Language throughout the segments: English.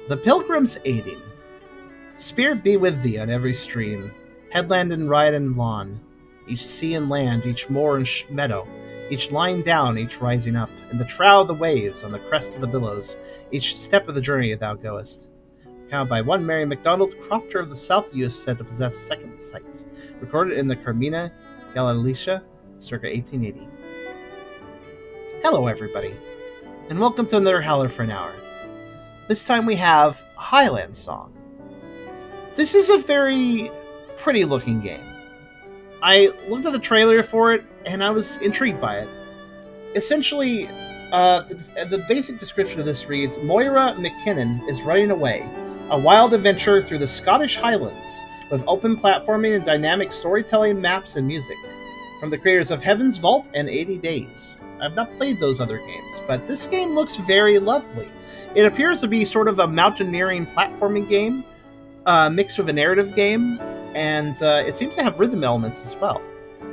The Pilgrim's Aiding. Spirit be with thee on every stream, headland and ride and lawn, each sea and land, each moor and meadow, each lying down, each rising up, in the trough of the waves, on the crest of the billows, each step of the journey thou goest. Counted by one Mary MacDonald, crofter of the South U.S., said to possess a second sight. Recorded in the Carmina Gallicia, circa 1880. Hello, everybody, and welcome to another Howler for an Hour. This time we have a Highland song. This is a very pretty looking game. I looked at the trailer for it, and I was intrigued by it. Essentially, the basic description of this reads, Moira McKinnon is running away, a wild adventure through the Scottish Highlands, with open platforming and dynamic storytelling, maps, and music. From the creators of Heaven's Vault and 80 Days. I've not played those other games, but this game looks very lovely. It appears to be sort of a mountaineering platforming game, mixed with a narrative game, and it seems to have rhythm elements as well.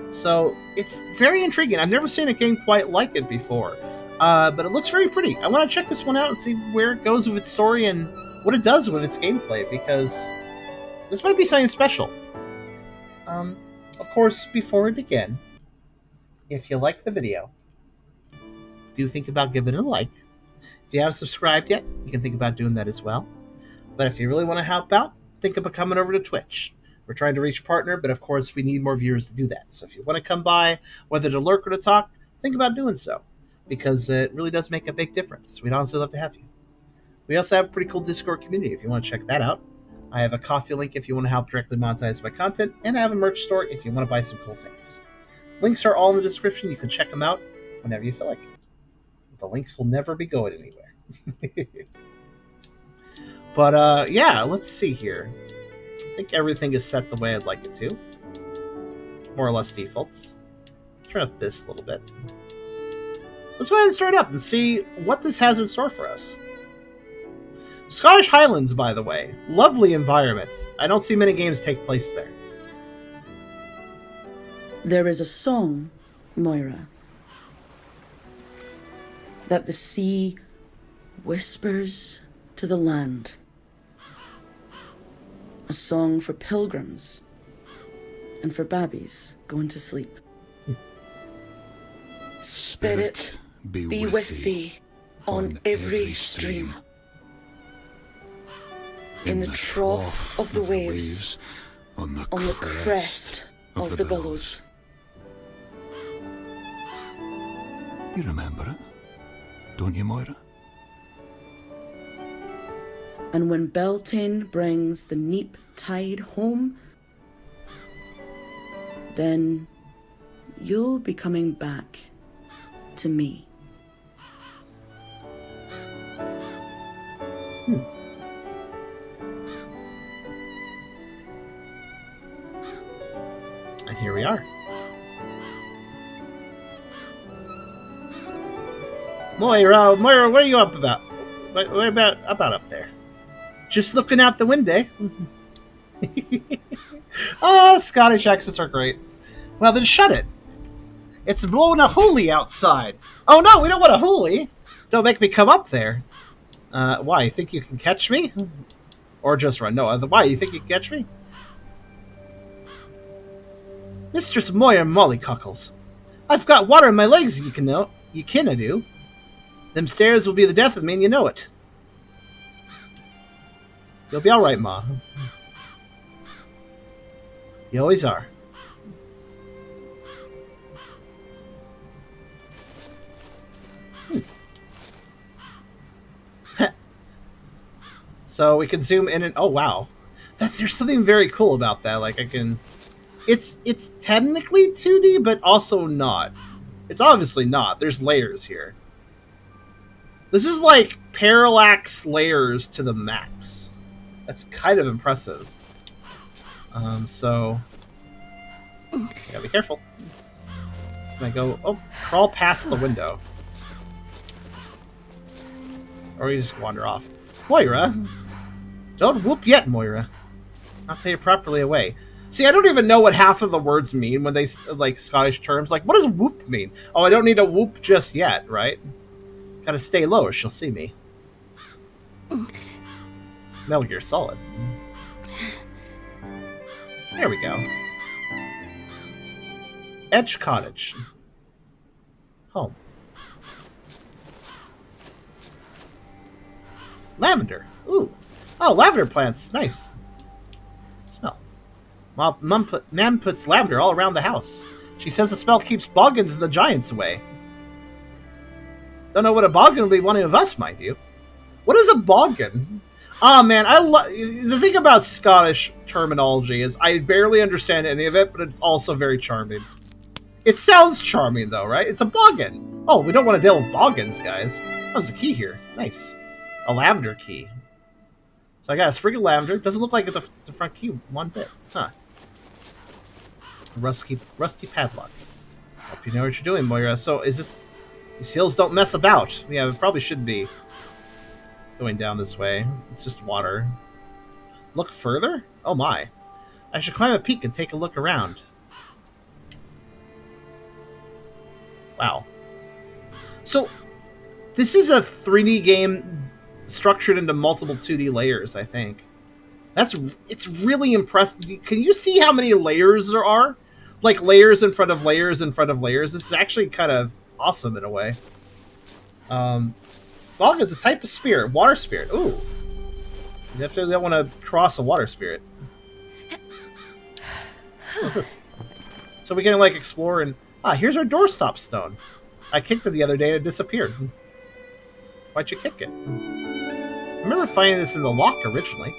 So it's very intriguing. I've never seen a game quite like it before, but it looks very pretty. I want to check this one out and see where it goes with its story and what it does with its gameplay, because this might be something special. Of course, before we begin, if you like the video, do think about giving it a like. If you haven't subscribed yet, you can think about doing that as well. But if you really want to help out, think about coming over to Twitch. We're trying to reach partner, but of course we need more viewers to do that. So if you want to come by, whether to lurk or to talk, think about doing so, because it really does make a big difference. We'd honestly love to have you. We also have a pretty cool Discord community if you want to check that out. I have a coffee link if you want to help directly monetize my content, and I have a merch store if you want to buy some cool things. Links are all in the description. You can check them out whenever you feel like it. The links will never be going anywhere. But, yeah, let's see here. I think everything is set the way I'd like it to. More or less defaults. Turn up this a little bit. Let's go ahead and start up and see what this has in store for us. Scottish Highlands, by the way. Lovely environment. I don't see many games take place there. There is a song, Moira, that the sea whispers to the land. A song for pilgrims and for babbies going to sleep. Spirit be with thee on every stream. In the trough of the waves, on the crest of the billows. You remember it, don't you, Moira? And when Beltane brings the neap tide home, then you'll be coming back to me. And here we are. Moira, what are you up about? What about up there? Just looking out the window. Scottish accents are great. Well, then shut it. It's blowing a hoolie outside. Oh no, we don't want a hoolie. Don't make me come up there. Why, you think you can catch me? Or just run? No, why, you think you can catch me? Mistress Moira Mollycockles, I've got water in my legs, you canna do. Them stairs will be the death of me, and you know it. You'll be alright, Ma. You always are. So we can zoom in and... Oh, wow. There's something very cool about that. Like, I can... It's technically 2D, but also not. It's obviously not. There's layers here. This is like parallax layers to the max. That's kind of impressive. So... You gotta be careful. Can I go... Oh, crawl past the window. Or you just wander off. Moira! Don't whoop yet, Moira. I'll tell you properly away. See, I don't even know what half of the words mean when they, like, Scottish terms. Like, what does whoop mean? Oh, I don't need to whoop just yet, right? Gotta stay low or she'll see me. Metal Gear Solid. There we go. Edge Cottage. Home. Lavender. Ooh. Oh, lavender plants. Nice. Smell. Well, Mom puts lavender all around the house. She says the smell keeps boggans and the giants away. Don't know what a boggin will be one of us, mind you. What is a boggin? Oh man, the thing about Scottish terminology is I barely understand any of it, but it's also very charming. It sounds charming though, right? It's a boggin. Oh, we don't want to deal with boggins, guys. Oh, there's a key here. Nice. A lavender key. So I got a sprig of lavender. Doesn't look like it's the front key one bit. Huh. Rusty padlock. Hope you know what you're doing, Moira. So is this... These hills don't mess about. Yeah, it probably should be going down this way. It's just water. Look further? Oh my. I should climb a peak and take a look around. Wow. So, this is a 3D game structured into multiple 2D layers, I think. It's really impressive. Can you see how many layers there are? Like layers in front of layers in front of layers. This is actually kind of awesome in a way. Bog is a type of spirit. Water spirit. Ooh. You definitely don't want to cross a water spirit. What's this? So we can like explore and... Ah, here's our doorstop stone. I kicked it the other day and it disappeared. Why'd you kick it? I remember finding this in the lock originally.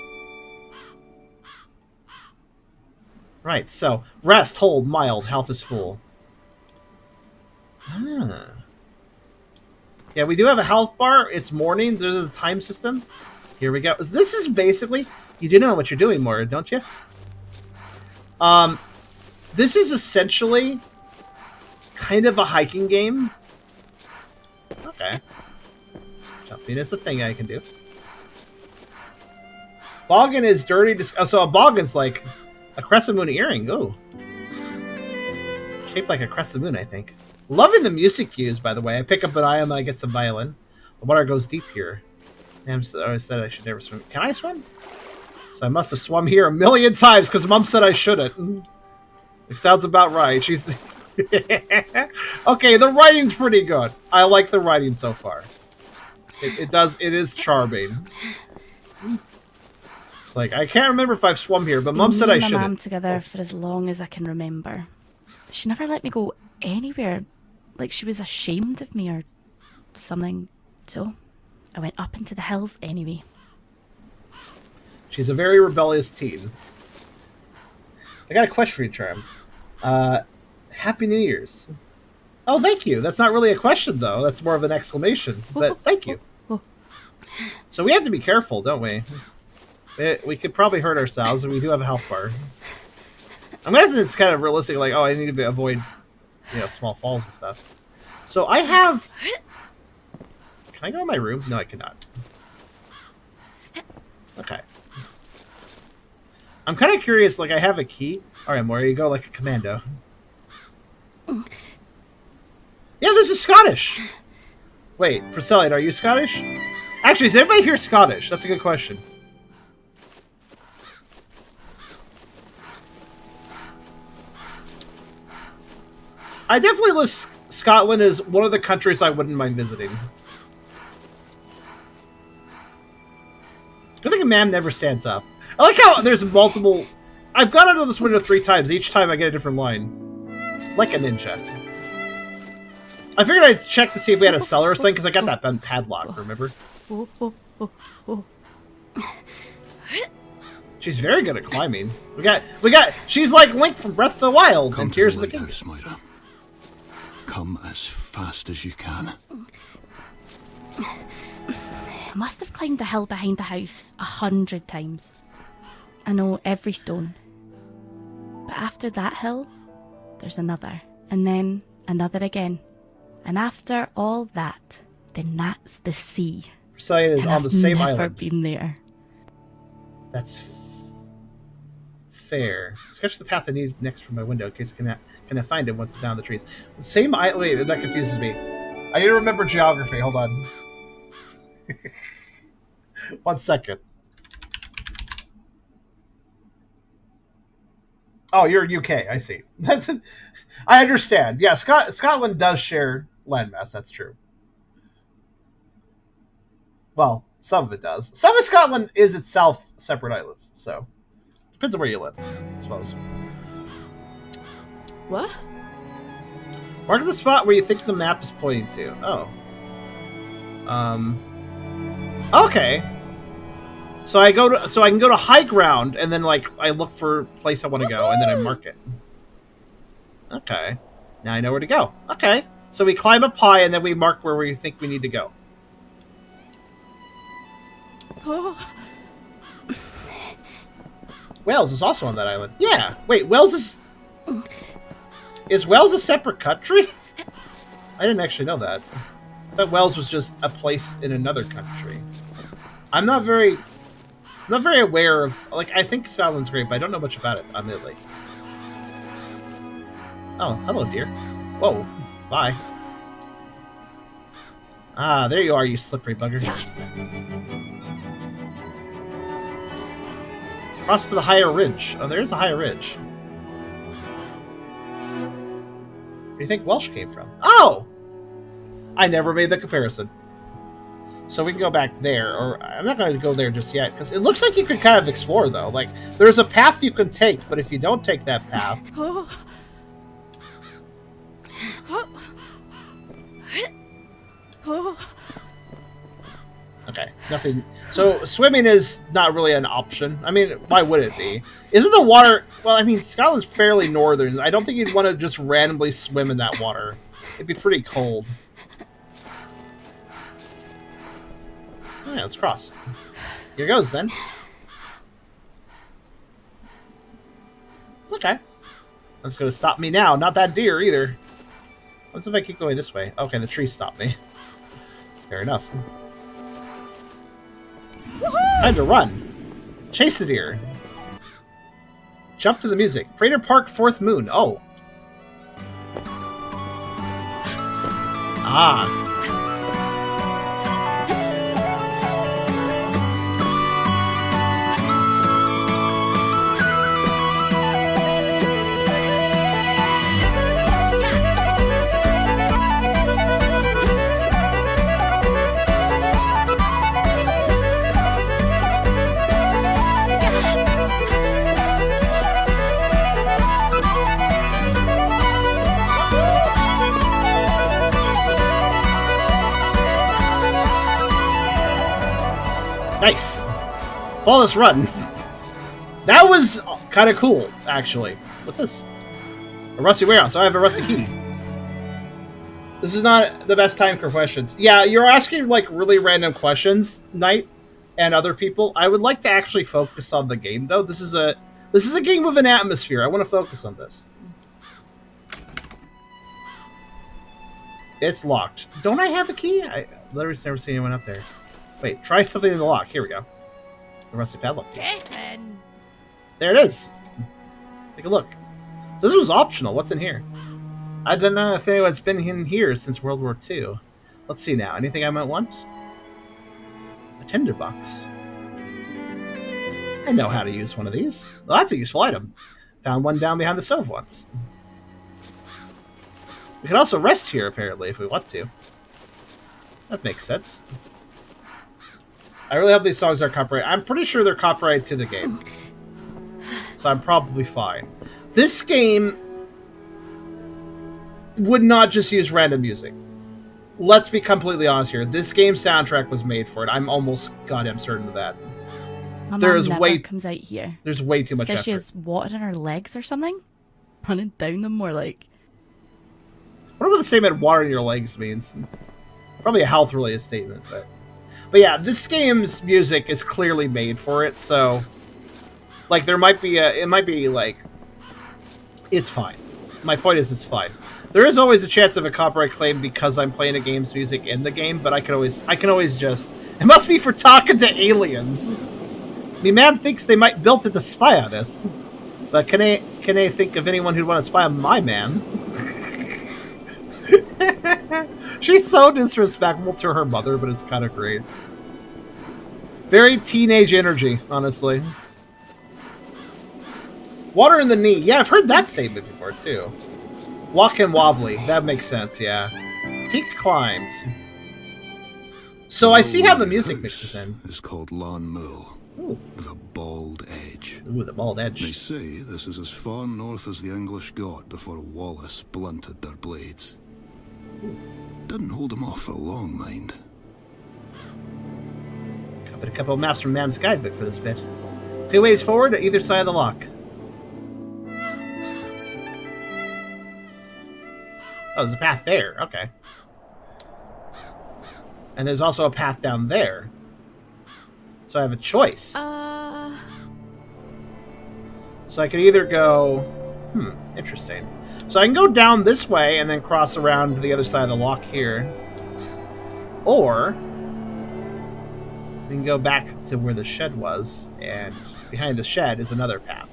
Right, so... Rest, hold, mild, health is full. Ah. Yeah, we do have a health bar. It's morning. There's a time system. Here we go. This is basically... You do know what you're doing, Moira, don't you? This is essentially kind of a hiking game. Okay. Jumping is a thing I can do. Boggin is dirty... so a boggin's like a crescent moon earring. Ooh. Shaped like a crescent moon, I think. Loving the music cues, by the way. I pick up an item and I get some violin. The water goes deep here. I always said I should never swim. Can I swim? So I must have swum here a million times because Mom said I shouldn't. It sounds about right. She's... Okay, the writing's pretty good. I like the writing so far. It is charming. It's like, I can't remember if I've swum here, but Mom said I shouldn't. Me and my mum together for as long as I can remember. She never let me go anywhere. Like she was ashamed of me or something. So I went up into the hills anyway. She's a very rebellious teen. I got a question for you, Charm. Happy New Year's. Oh, thank you. That's not really a question, though. That's more of an exclamation. But thank you. So we have to be careful, don't we? We could probably hurt ourselves, and we do have a health bar. I'm guessing it's kind of realistic, like, oh, I need to avoid, small falls and stuff. So I have... Can I go in my room? No, I cannot. Okay. I'm kind of curious, like, I have a key. Alright, Moira, you go like a commando. Yeah, this is Scottish! Wait, Priscilla, are you Scottish? Actually, is everybody here Scottish? That's a good question. I definitely list Scotland as one of the countries I wouldn't mind visiting. I think a man never stands up. I like how there's multiple... I've gone out of this window 3 times. Each time I get a different line. Like a ninja. I figured I'd check to see if we had a cellar or something, because I got that padlock, remember? She's very good at climbing. We got... She's like Link from Breath of the Wild, and Tears of the Kingdom. Moira. Come as fast as you can. I must have climbed the hill behind the house 100 times. I know every stone. But after that hill, there's another. And then another again. And after all that, then that's the sea. Versailles is on the same island. I've never been there. That's fair. Sketch the path I need next from my window in case I can find it once I'm down the trees. Same island. Wait, that confuses me. I need to remember geography. Hold on. 1 second. Oh, you're UK. I see. I understand. Yeah, Scotland does share landmass. That's true. Well, some of it does. Some of Scotland is itself separate islands, so depends on where you live, I suppose. What? Mark the spot where you think the map is pointing to. Oh. Okay. So I can go to high ground, and then like I look for a place I want to go, and then I mark it. Okay. Now I know where to go. Okay. So we climb up high, and then we mark where we think we need to go. Oh. Wales is also on that island. Yeah. Wait, Wales is... Is Wales a separate country? I didn't actually know that. I thought Wales was just a place in another country. I'm not very aware of... Like, I think Scotland's great, but I don't know much about it, admittedly. Oh, hello, dear. Whoa. Bye. Ah, there you are, you slippery bugger. Yes. Cross to the higher ridge. Oh, there is a higher ridge. Where do you think Welsh came from? Oh! I never made the comparison. So we can go back there, or I'm not going to go there just yet, because it looks like you could kind of explore, though. Like, there's a path you can take, but if you don't take that path... Oh. Oh. Oh. Okay, nothing. So swimming is not really an option. I mean, why would it be? Isn't the water... Well, I mean, Scotland's fairly northern. I don't think you'd want to just randomly swim in that water. It'd be pretty cold. Oh, yeah, let's cross. Here goes, then. Okay. That's going to stop me now. Not that deer, either. What's if I keep going this way? Okay, the tree stopped me. Fair enough. Time to run. Chase the deer. Jump to the music. Prater Park, Fourth Moon. Oh. Ah. Nice. Flawless run. That was kind of cool, actually. What's this? A rusty warehouse. I have a rusty key. This is not the best time for questions. Yeah, you're asking, like, really random questions, Knight, and other people. I would like to actually focus on the game, though. This is a game with an atmosphere. I want to focus on this. It's locked. Don't I have a key? I literally never seen anyone up there. Wait, try something in the lock. Here we go. The rusty padlock. Get in. There it is. Let's take a look. So this was optional. What's in here? I don't know if anyone's been in here since World War II. Let's see now. Anything I might want? A tinderbox. I know how to use one of these. Well, that's a useful item. Found one down behind the stove once. We can also rest here, apparently, if we want to. That makes sense. I really hope these songs are copyrighted. I'm pretty sure they're copyrighted to the game. So I'm probably fine. This game would not just use random music. Let's be completely honest here. This game's soundtrack was made for it. I'm almost goddamn certain of that. My mum never comes out here. There's way too much Says effort. she has water in her legs or something? Running down them more like... I wonder what the statement water in your legs means. Probably a health-related statement, but... But yeah, this game's music is clearly made for it, so... Like, there might be a... It might be, like... It's fine. My point is, it's fine. There is always a chance of a copyright claim because I'm playing a game's music in the game, but I can always just... It must be for talking to aliens! Me man thinks they might built it to spy on us. But can I think of anyone who'd want to spy on my man? She's so disrespectful to her mother, but it's kind of great. Very teenage energy, honestly. Water in the knee. Yeah, I've heard that statement before, too. Walk and wobbly. That makes sense, yeah. Peak climbed. So I see how the music mixes in. It's called Lan Mull, Ooh. the Bald Edge. Ooh, the bald They edge. say this is as far north as the English got before Wallace blunted their blades. Didn't hold them off for long, mind. Copied a couple of maps from Mam's guidebook for this bit. 2 ways forward to either side of the lock. Oh, there's a path there. Okay. And there's also a path down there. So I have a choice. So I could either go... interesting. So I can go down this way and then cross around to the other side of the lock here. Or... we can go back to where the shed was, and behind the shed is another path.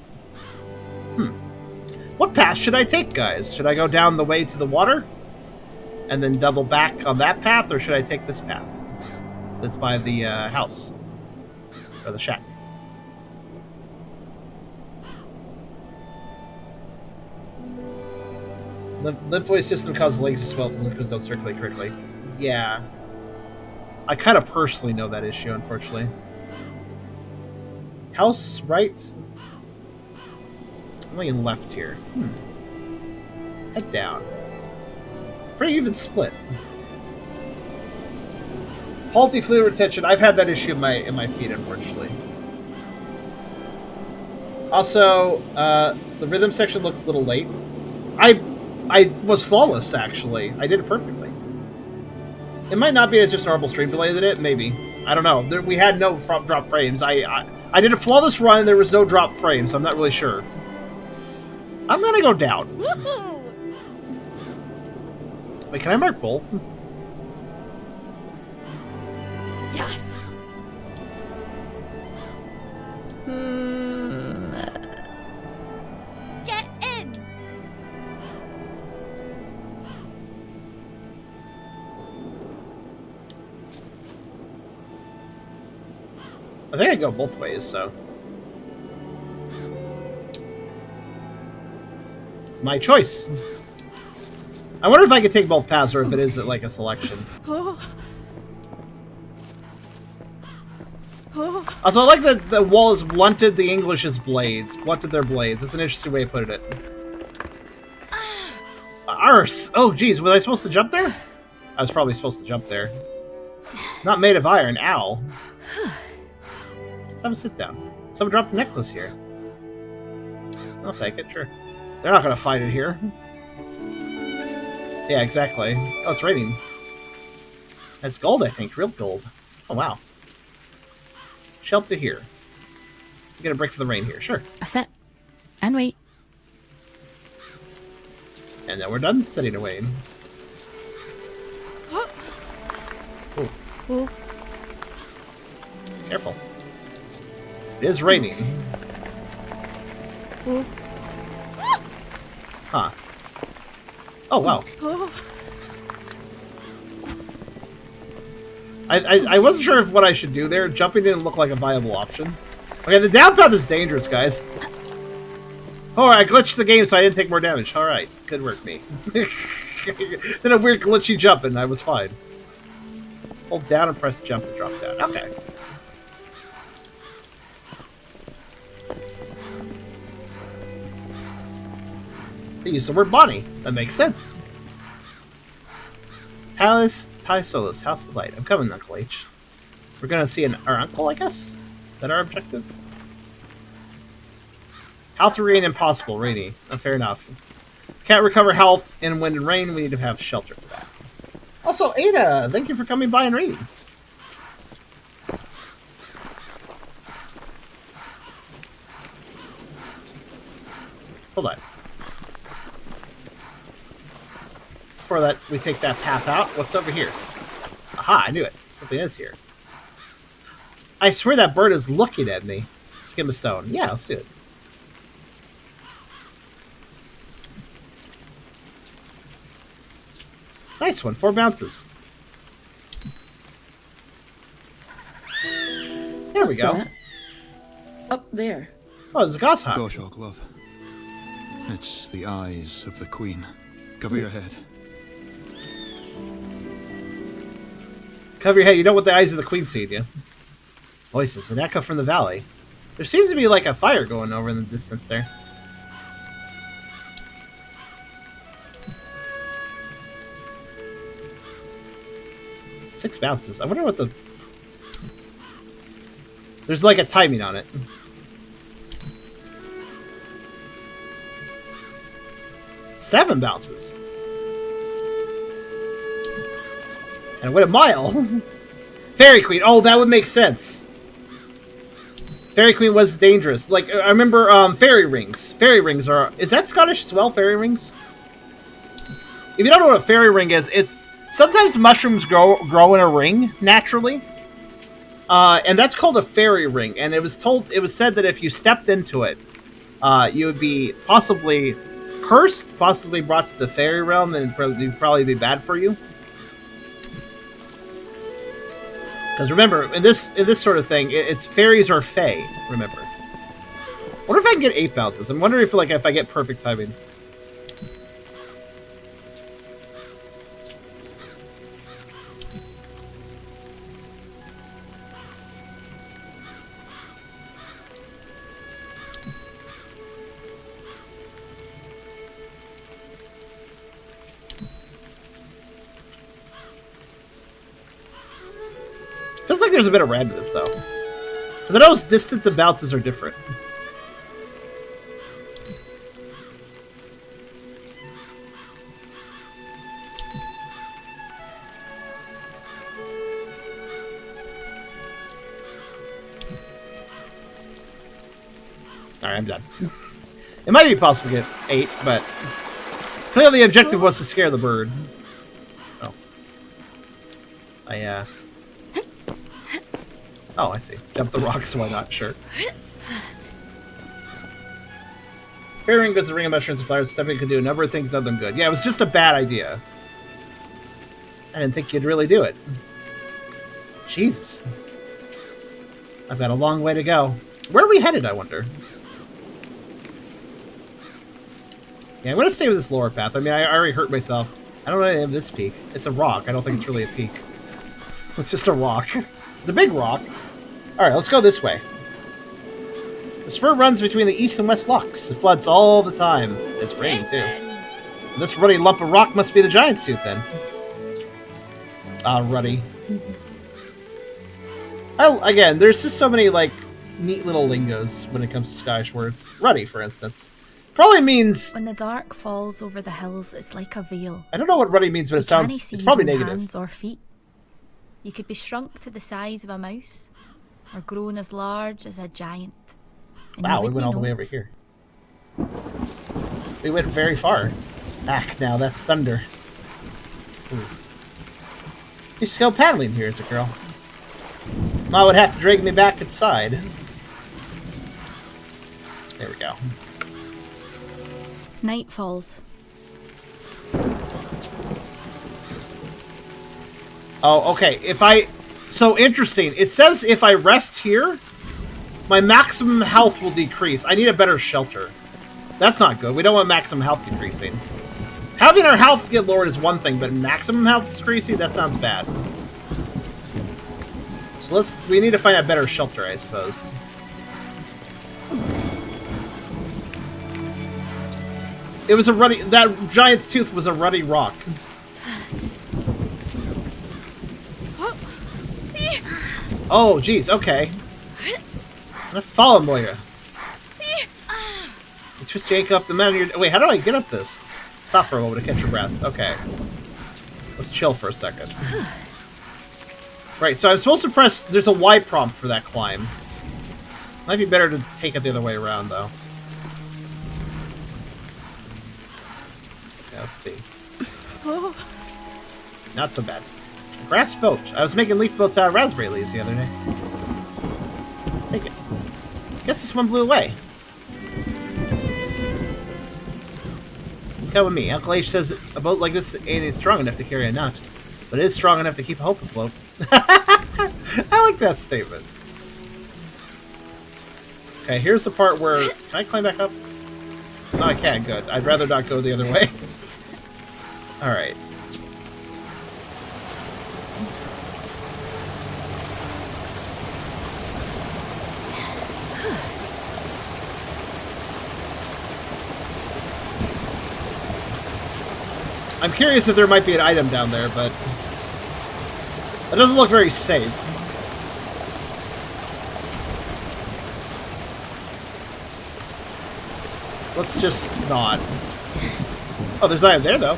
What path should I take, guys? Should I go down the way to the water? And then double back on that path, or should I take this path? That's by the house. Or the shack. Lymphoid system causes legs to swell if the liquids don't circulate correctly. Yeah. I kind of personally know that issue, unfortunately. House, right? I'm looking left here. Head down. Pretty even split. Faulty fluid retention. I've had that issue in my feet, unfortunately. Also, the rhythm section looked a little late. I was flawless, actually. I did it perfectly. It might not be as just normal stream delay did it, maybe. I don't know. We had no drop frames. I did a flawless run, there was no drop frames, so I'm not really sure. I'm gonna go down. Woohoo! Wait, can I mark both? Yes! Get in! I think I go both ways, so... it's my choice. I wonder if I could take both paths, or if it is like a selection. Also, I like that the wall is blunted the English's blades. Blunted their blades. That's an interesting way of putting it. Arse! Oh, geez, was I supposed to jump there? I was probably supposed to jump there. Not made of iron. Ow. Let's have a sit down. Someone dropped a necklace here. I'll take it, sure. They're not gonna find it here. Yeah, exactly. Oh, it's raining. That's gold, I think. Real gold. Oh, wow. Shelter here. You get a break for the rain here. Sure. A set. And wait. And then we're done sitting away. Ooh. Oh. Careful. It is raining. Oh. Huh. Oh, wow. I wasn't sure if what I should do there. Jumping didn't look like a viable option. Okay, the down path is dangerous, guys. Alright, I glitched the game so I didn't take more damage. Alright, good work, me. Then a weird glitchy jump and I was fine. Hold down and press jump to drop down. Okay. They use the word Bonnie. That makes sense. Ty Solus, House of Light. I'm coming, Uncle H. We're gonna see our uncle, I guess? Is that our objective? Health regain impossible, rainy. Fair enough. Can't recover health in wind and rain. We need to have shelter for that. Also, Ada, thank you for coming by and reading. Hold on. Before that, we take that path out. What's over here? Aha, I knew it. Something is here. I swear that bird is looking at me. Skim a stone. Yeah, let's do it. Nice one. 4 bounces. There we go. That? Up there. Oh, there's a goshawk. Goshawk, love. It's the eyes of the Queen. Cover your head. Cover your head. You know what the eyes of the Queen see, do you? Voices. An echo from the valley. There seems to be like a fire going over in the distance there. Six bounces. I wonder what the... There's like a timing on it. Seven bounces. And I went a mile. Fairy Queen. Oh, that would make sense. Fairy Queen was dangerous. Like, I remember fairy rings. Fairy rings are... Is that Scottish as well, fairy rings? If you don't know what a fairy ring is, it's... Sometimes mushrooms grow in a ring, naturally. And that's called a fairy ring. And it was said that if you stepped into it, you would be possibly cursed, possibly brought to the fairy realm, and it would probably be bad for you. Because remember, in this sort of thing, it's fairies or fae, remember. I wonder if I can get 8 bounces. I'm wondering if I get perfect timing. Feels like there's a bit of randomness, though. Because I know distance and bounces are different. Alright, I'm done. It might be possible to get 8, but... Clearly the objective was to scare the bird. Oh. Oh, I see. Jump the rocks, why not? Sure. Fairy ring goes the ring of mushrooms and flowers. Stephanie could do a number of things, none of them good. Yeah, it was just a bad idea. I didn't think you'd really do it. Jesus. I've got a long way to go. Where are we headed, I wonder? Yeah, I'm going to stay with this lower path. I mean, I already hurt myself. I don't know any of this peak. It's a rock. I don't think it's really a peak. It's just a rock. It's a big rock. Alright, let's go this way. The spur runs between the east and west locks. It floods all the time. It's raining, too. And this ruddy lump of rock must be the giant's tooth, then. Ah, ruddy. Again, there's just so many, like, neat little lingos when it comes to Scottish words. Ruddy, for instance. Probably means... When the dark falls over the hills, it's like a veil. I don't know what ruddy means, but it sounds... It's probably negative. Hands or feet. You could be shrunk to the size of a mouse, or grown as large as a giant. And wow, we went all the way over here. We went very far. Ack, now that's thunder. Ooh. Used to go paddling here as a girl. Ma would have to drag me back inside. There we go. Night falls. Oh, okay. So interesting. It says if I rest here, my maximum health will decrease. I need a better shelter. That's not good. We don't want maximum health decreasing. Having our health get lowered is one thing, but maximum health decreasing, that sounds bad. So we need to find a better shelter, I suppose. It was a ruddy... That giant's tooth was a ruddy rock. Oh, jeez, okay. I'm gonna follow Moira. It's just yank up the mountain. Wait, how do I get up this? Stop for a moment to catch your breath. Okay. Let's chill for a second. Right, so I'm supposed to press... There's a Y prompt for that climb. Might be better to take it the other way around, though. Okay, let's see. Not so bad. Grass boat. I was making leaf boats out of raspberry leaves the other day. Take it. Guess this one blew away. Come with me. Uncle H says a boat like this ain't strong enough to carry a nut, but it is strong enough to keep hope afloat. I like that statement. Okay, here's the part where... Can I climb back up? Oh, I can. Good. I'd rather not go the other way. All right. I'm curious if there might be an item down there, but it doesn't look very safe. Let's just not. Oh, there's an item there, though.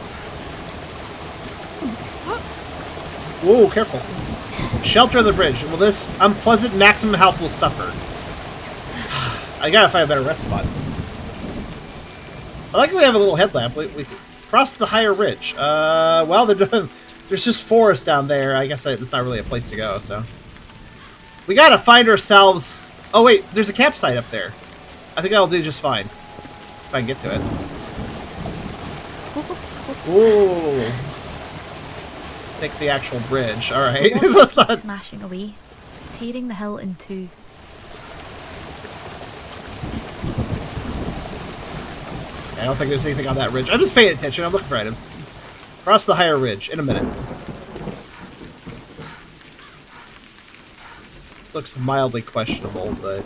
Whoa, careful. Shelter of the bridge. Will this unpleasant maximum health will suffer? I gotta find a better rest spot. I like that we have a little headlamp. We cross the higher ridge. Well, there's just forest down there. I guess it's not really a place to go, so. We gotta find ourselves... Oh, wait, there's a campsite up there. I think that'll do just fine. If I can get to it. Ooh. Let's take the actual bridge. Alright, let's not... Smashing away, tearing the hill in two. I don't think there's anything on that ridge. I'm just paying attention. I'm looking for items. Cross the higher ridge in a minute. This looks mildly questionable, but...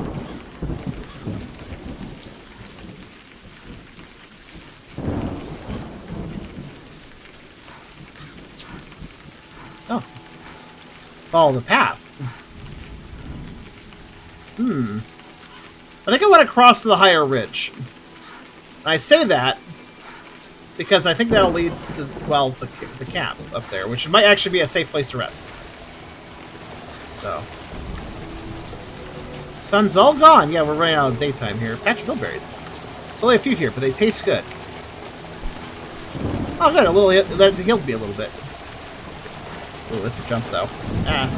Oh. Follow the path. I think I want to cross to the higher ridge. I say that because I think that'll lead to, well, the camp up there, which might actually be a safe place to rest. So. Sun's all gone. Yeah, we're running out of daytime here. Patch of bilberries. There's only a few here, but they taste good. Oh, good. A little, that healed me a little bit. Ooh, that's a jump, though. Ah.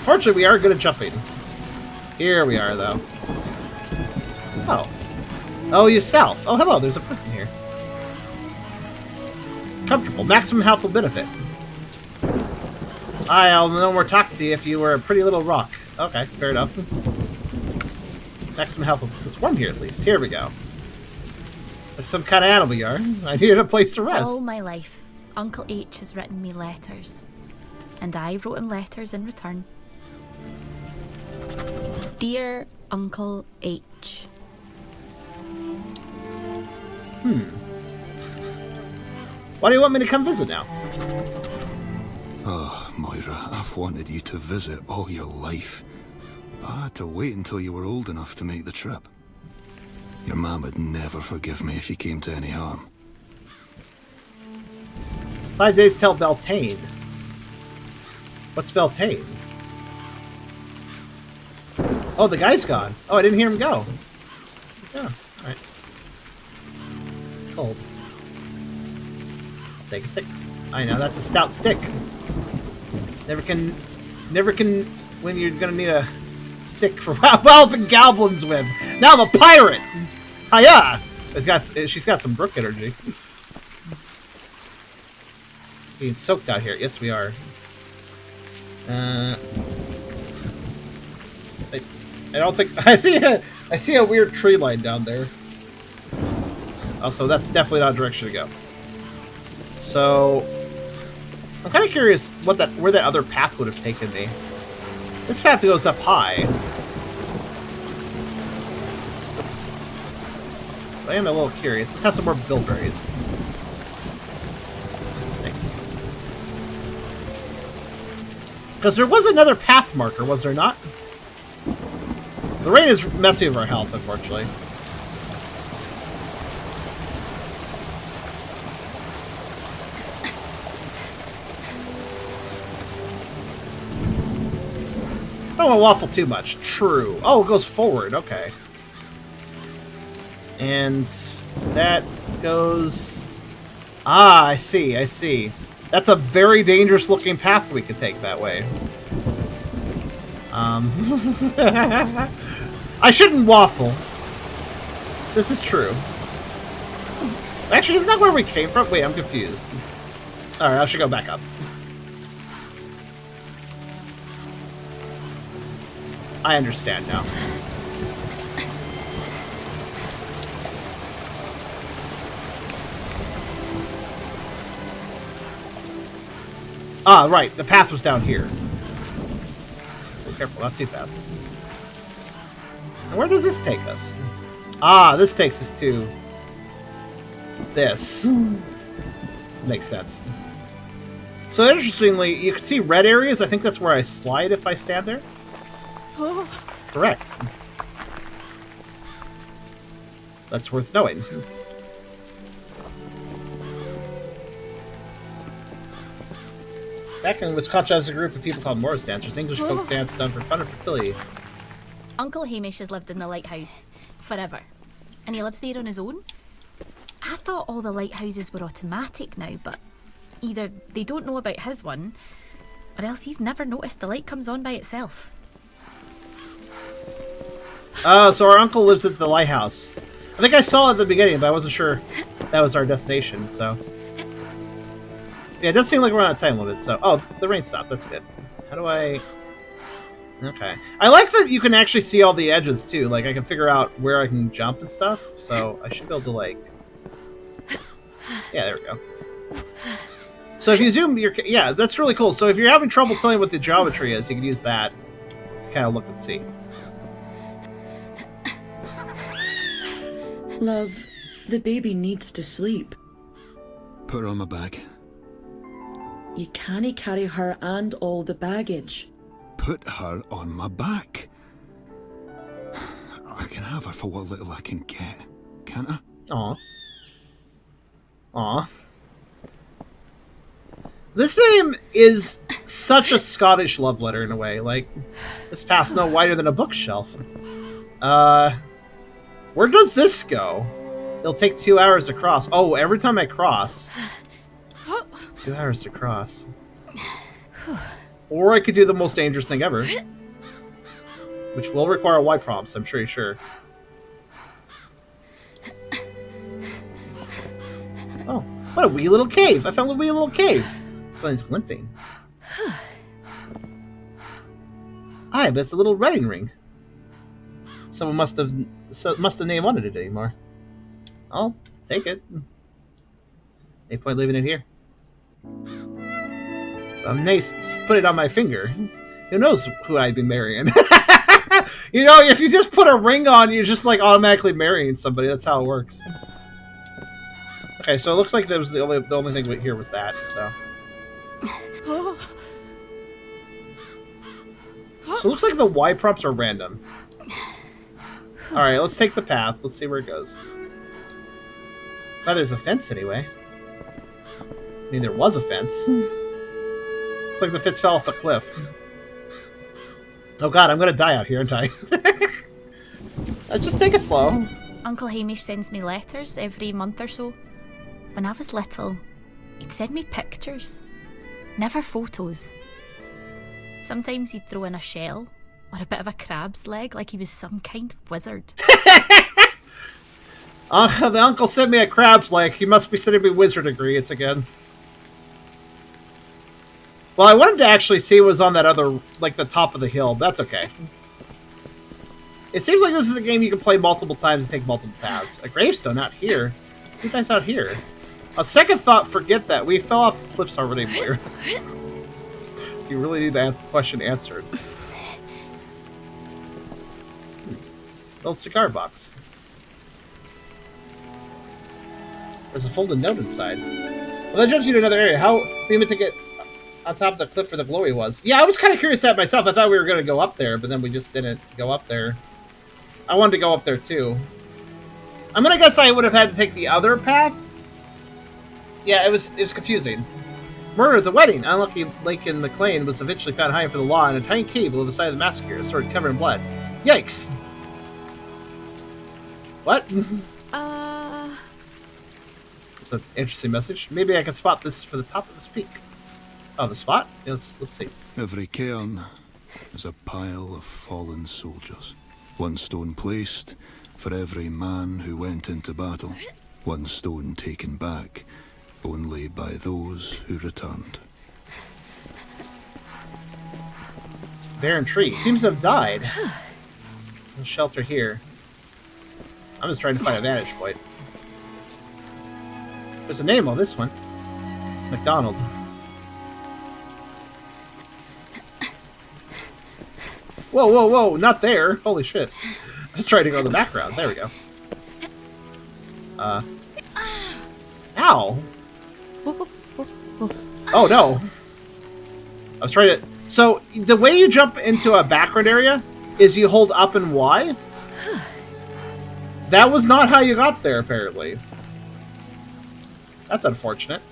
Fortunately, we are good at jumping. Here we are, though. Oh. Oh, yourself. Oh, hello. There's a person here. Comfortable. Maximum health will benefit. I'll no more talk to you if you were a pretty little rock. Okay, fair enough. Maximum health will... It's warm here, at least. Here we go. Like some kind of animal you are. I needed a place to rest. All my life, Uncle H has written me letters. And I wrote him letters in return. Dear Uncle H. Why do you want me to come visit now? Oh, Moira, I've wanted you to visit all your life. But I had to wait until you were old enough to make the trip. Your mum would never forgive me if you came to any harm. 5 days till Beltane. What's Beltane? Oh, the guy's gone. Oh, I didn't hear him go. Yeah, alright. Cold. I'll take a stick. I know, that's a stout stick. Never can, when you're gonna need a stick for whelping goblins with. Now I'm a pirate! Hiya! She's got some brook energy. Being soaked out here. Yes, we are. I don't think... I see a weird tree line down there. Also, that's definitely not a direction to go. So... I'm kind of curious where that other path would have taken me. This path goes up high. I am a little curious. Let's have some more bilberries. Nice. Because there was another path marker, was there not? The rain is messing with our health, unfortunately. I don't want to waffle too much. True. Oh, it goes forward. Okay. And that goes... Ah, I see. I see. That's a very dangerous looking path we could take that way. I shouldn't waffle. This is true. Actually, isn't that where we came from? Wait, I'm confused. Alright, I should go back up. I understand now. Ah, right. The path was down here. Be careful, not too fast. And where does this take us? Ah, this takes us to this. Makes sense. So interestingly, you can see red areas. I think that's where I slide if I stand there. Correct. That's worth knowing. Back in Wisconsin, there's a group of people called Morris dancers. English folk dance done for fun and fertility. Uncle Hamish has lived in the lighthouse forever. And he lives there on his own. I thought all the lighthouses were automatic now, but either they don't know about his one, or else he's never noticed the light comes on by itself. Oh, so our uncle lives at the lighthouse. I think I saw it at the beginning, but I wasn't sure that was our destination, so... Yeah, it does seem like we're on a time limit, so... Oh, the rain stopped. That's good. How do I... Okay. I like that you can actually see all the edges, too. Like, I can figure out where I can jump and stuff, so I should be able to, like... Yeah, there we go. So if you zoom, yeah, that's really cool. So if you're having trouble telling what the geometry is, you can use that to kind of look and see. Love, the baby needs to sleep. Put her on my back. You can't carry her and all the baggage. Put her on my back. I can have her for what little I can get, can't I? Aw. Aw. This game is such a Scottish love letter in a way. Like, this path's no wider than a bookshelf. Where does this go? It'll take 2 hours to cross. Oh, every time I cross. 2 hours to cross. Or I could do the most dangerous thing ever. Which will require Y prompts, I'm pretty sure. Oh, what a wee little cave! I found a wee little cave! Something's glinting. Aye, but it's a little wedding ring. Someone must have named wanted it anymore. I'll take it. No point leaving it here. I'm nice. Put it on my finger. Who knows who I'd be marrying? You know, if you just put a ring on, you're just like automatically marrying somebody. That's how it works. Okay, so it looks like that was the only thing here was that. So. So it looks like the Y prompts are random. Alright, let's take the path. Let's see where it goes. Thought there's a fence anyway. I mean, there was a fence. Looks like the fence fell off the cliff. Oh god, I'm gonna die out here, aren't I? Just take it slow. Uncle Hamish sends me letters every month or so. When I was little, he'd send me pictures. Never photos. Sometimes he'd throw in a shell or a bit of a crab's leg like he was some kind of wizard. The uncle sent me a crab's leg. He must be sending me wizardry. It's again. Well, I wanted to actually see what was on that other, like the top of the hill. But that's okay. It seems like this is a game you can play multiple times and take multiple paths. A gravestone out here? Who dies out here? A second thought, forget that. We fell off cliffs already, Moira. You really need the question answered. Little cigar box. There's a folded note inside. Well, that jumps you to another area. How are you meant to get on top of the cliff where the glory was? Yeah, I was kind of curious that myself. I thought we were going to go up there, but then we just didn't go up there. I wanted to go up there, too. I'm going to guess I would have had to take the other path. Yeah, it was confusing. Murder at the wedding. Unlucky Lincoln McLean was eventually found hiding for the law in a tiny cave below the site of the massacre, a sword covered in blood. Yikes! What? It's an interesting message. Maybe I can spot this for the top of this peak. Oh, the spot? Yes, let's see. Every cairn is a pile of fallen soldiers. One stone placed for every man who went into battle. One stone taken back only by those who returned. Barren tree. Seems to have died. No shelter here. I'm just trying to find a vantage point. There's a name on this one. McDonald. Whoa, whoa, whoa! Not there! Holy shit! I was trying to go in the background. There we go. Ow! Oh no! I was trying to. So the way you jump into a background area is you hold up and Y. That was not how you got there, apparently. That's unfortunate.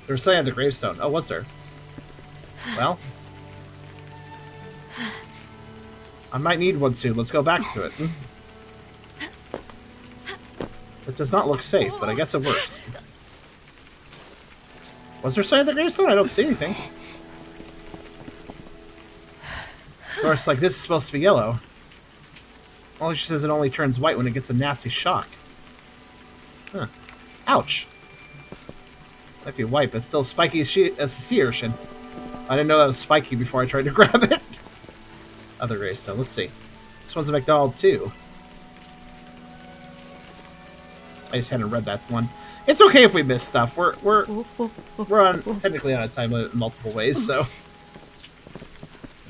There was something at the gravestone. Oh, was there? Well, I might need one soon. Let's go back to it. It does not look safe, but I guess it works. Was there something at the gravestone? I don't see anything. Of course, like, this is supposed to be yellow. Only she says it only turns white when it gets a nasty shock. Huh. Ouch. Might be white, but still spiky as a sea urchin. I didn't know that was spiky before I tried to grab it. Other gravestone. Let's see. This one's a McDonald's too. I just hadn't read that one. It's okay if we miss stuff. We're technically on a time limit in multiple ways, so.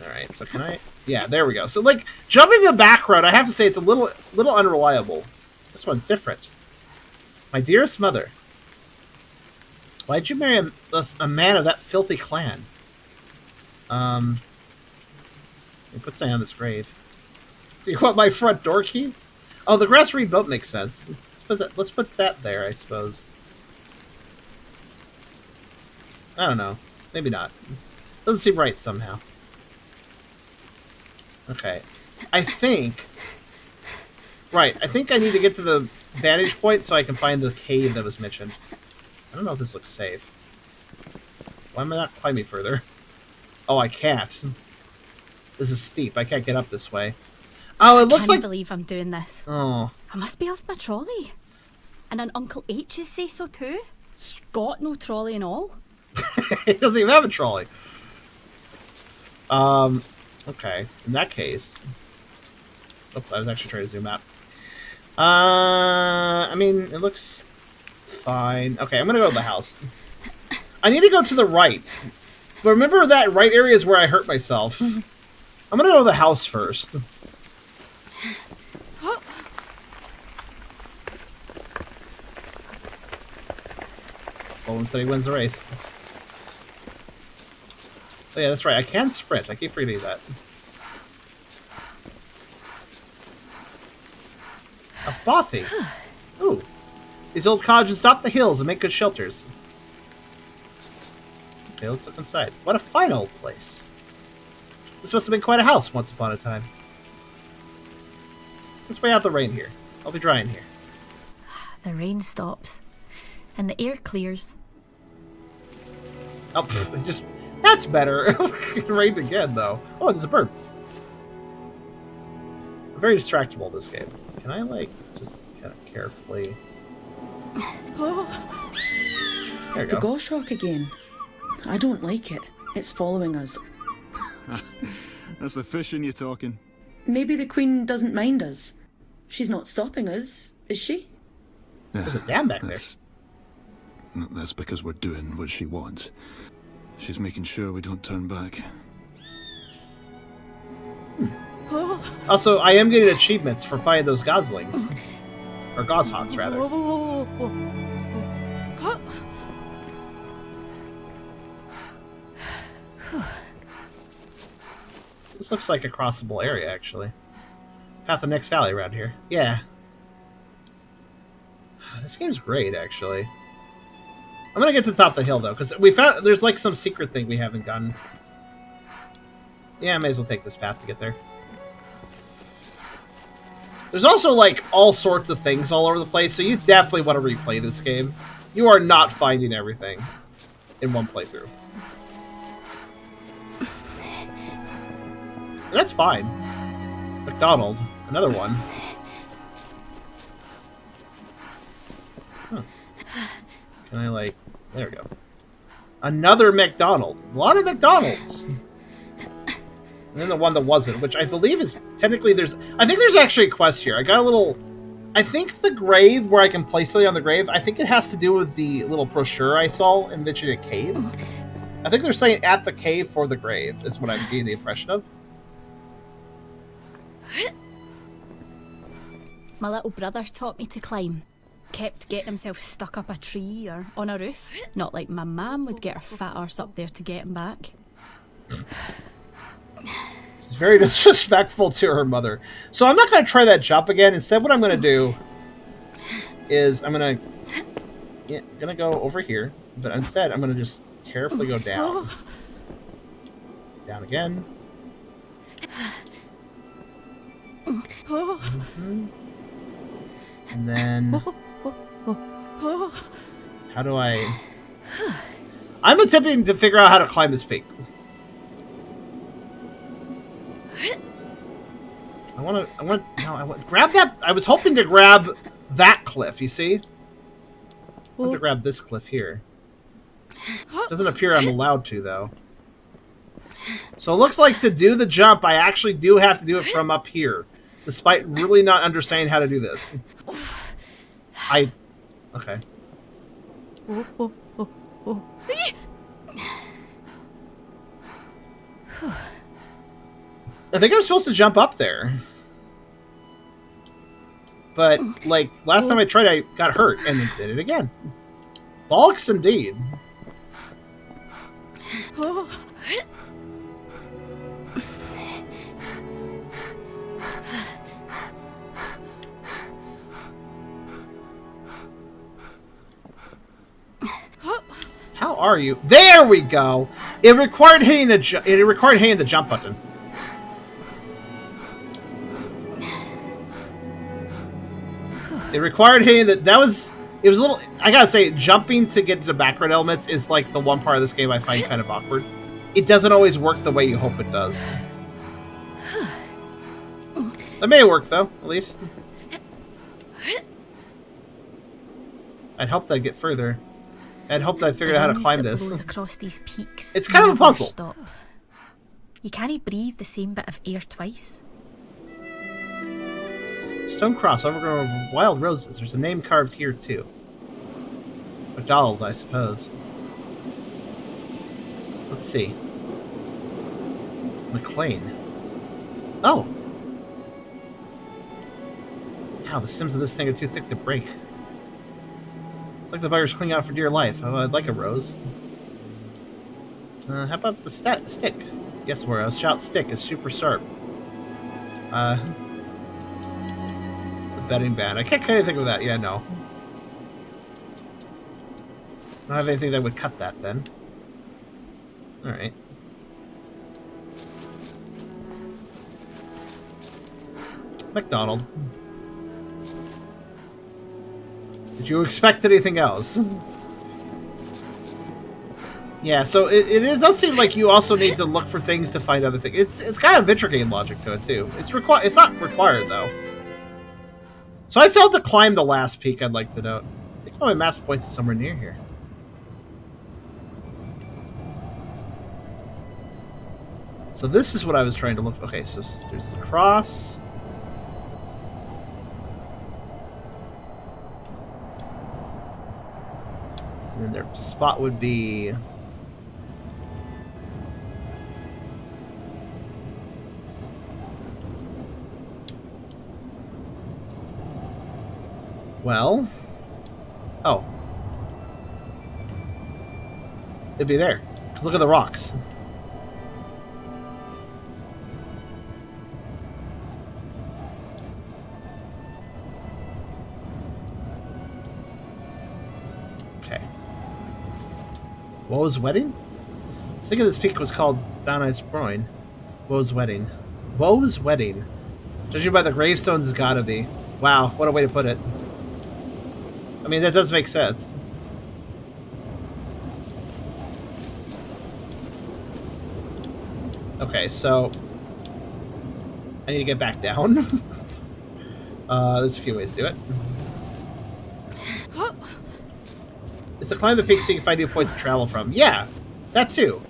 Alright, so can I? Yeah, there we go. So, like, jumping to the background, I have to say it's a little unreliable. This one's different. My dearest mother, why'd you marry a man of that filthy clan? Let me put something on this grave. So you want my front door key? Oh, the grass rebuilt makes sense. Let's put that there, I suppose. I don't know. Maybe not. Doesn't seem right somehow. Okay. I think... Right, I think I need to get to the vantage point so I can find the cave that was mentioned. I don't know if this looks safe. Why am I not climbing further? Oh, I can't. This is steep. I can't get up this way. Oh, it looks like... I can't believe I'm doing this. Oh. I must be off my trolley. And an Uncle H's say so too. He's got no trolley and all. He doesn't even have a trolley. Okay. In that case... Oh, I was actually trying to zoom out. I mean, it looks fine. Okay, I'm gonna go to the house. I need to go to the right. But remember that right area is where I hurt myself. I'm gonna go to the house first. Slow and steady wins the race. Oh yeah, that's right. I can sprint. I keep forgetting that. A bothy. Ooh. These old cottages dot the hills and make good shelters. Okay, let's look inside. What a fine old place. This must have been quite a house once upon a time. Let's wait out the rain here. I'll be drying here. The rain stops. And the air clears. Oh, it just... That's better. It rained again, though. Oh, there's a bird. I'm very distractible, this game. Can I, like, just kind of carefully... There you The go. goshawk again. I don't like it. It's following us. That's the fishing you're talking. Maybe the Queen doesn't mind us. She's not stopping us, is she? There's a dam back there. That's because we're doing what she wants. She's making sure we don't turn back. Also, I am getting achievements for finding those goslings. Or goshawks, rather. This looks like a crossable area, actually. Path the next valley around here. Yeah. This game's great, actually. I'm gonna get to the top of the hill, though, because we found there's, like, some secret thing we haven't gotten. Yeah, I may as well take this path to get there. There's also, like, all sorts of things all over the place, so you definitely want to replay this game. You are not finding everything in one playthrough. And that's fine. McDonald. Another one. Huh. Can I, like... There we go. Another McDonald. A lot of McDonald's. And then the one that wasn't, which I believe is... Technically, there's... I think there's actually a quest here. I got a little... I think the grave, where I can place something on the grave, I think it has to do with the little brochure I saw and mentioned a cave. I think they're saying at the cave for the grave, is what I'm getting the impression of. My little brother taught me to climb. Kept getting himself stuck up a tree or on a roof. Not like my mum would get her fat arse up there to get him back. She's very disrespectful to her mother. So I'm not going to try that jump again. Instead, what I'm going to do is I'm going to go over here. But instead, I'm going to just carefully go down. Down again. Mm-hmm. And then... How do I... I'm attempting to figure out how to climb this peak. I want to grab that. I was hoping to grab that cliff, you see? I want to grab this cliff here. Doesn't appear I'm allowed to, though. So it looks like to do the jump, I actually do have to do it from up here. Despite really not understanding how to do this. Okay. I think I'm supposed to jump up there. But, like, last time I tried, I got hurt, and then did it again. Bollocks indeed. How are you? There we go. It required hitting the jump button. It required hitting the. It was a little. I gotta say, jumping to get to the background elements is like the one part of this game I find kind of awkward. It doesn't always work the way you hope it does. It may work though, at least. I'd hoped I'd get further. I'd hoped I figured out how to climb this. Across these peaks it's kind of a puzzle. Stops. You can't breathe the same bit of air twice. Stone cross overgrown with wild roses. There's a name carved here too. MacDonald, I suppose. Let's see. McLean. Oh! Wow, the stems of this thing are too thick to break. It's like the bugger's clinging out for dear life. Oh, I'd like a rose. How about the stick? Yes, where a shout stick is super sharp. The betting band. I can't think of that. Yeah, no. I don't have anything that would cut that then. Alright. McDonald. Did you expect anything else? Yeah, so it does seem like you also need to look for things to find other things. It's kind of adventure game logic to it too. It's not required though. So I failed to climb the last peak. I'd like to note. I think my map points to somewhere near here. So this is what I was trying to look for. Okay, so there's the cross. And then their spot would be... Well... Oh. It'd be there. Because look at the rocks. Woe's Wedding? I was thinking this peak was called Banai's Groin. Woe's Wedding. Woe's Wedding. Judging by the gravestones, it's gotta be. Wow, what a way to put it. I mean, that does make sense. Okay, so... I need to get back down. There's a few ways to do it. It's to climb the peak so you can find new points to travel from. Yeah, that too.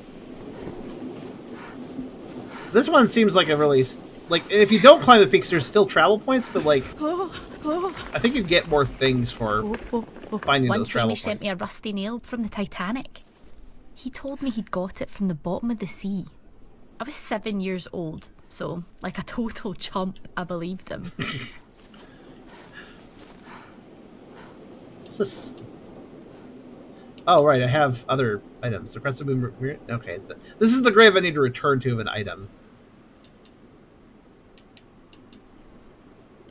This one seems like a really... Like, if you don't climb the peaks, there's still travel points, but, like... I think you get more things for finding those travel points. Once Remy sent me a rusty nail from the Titanic. He told me he'd got it from the bottom of the sea. I was 7 years old, so, like a total chump, I believed him. What's this? Oh, right, I have other items. The crest of moon. Okay, this is the grave I need to return to of an item.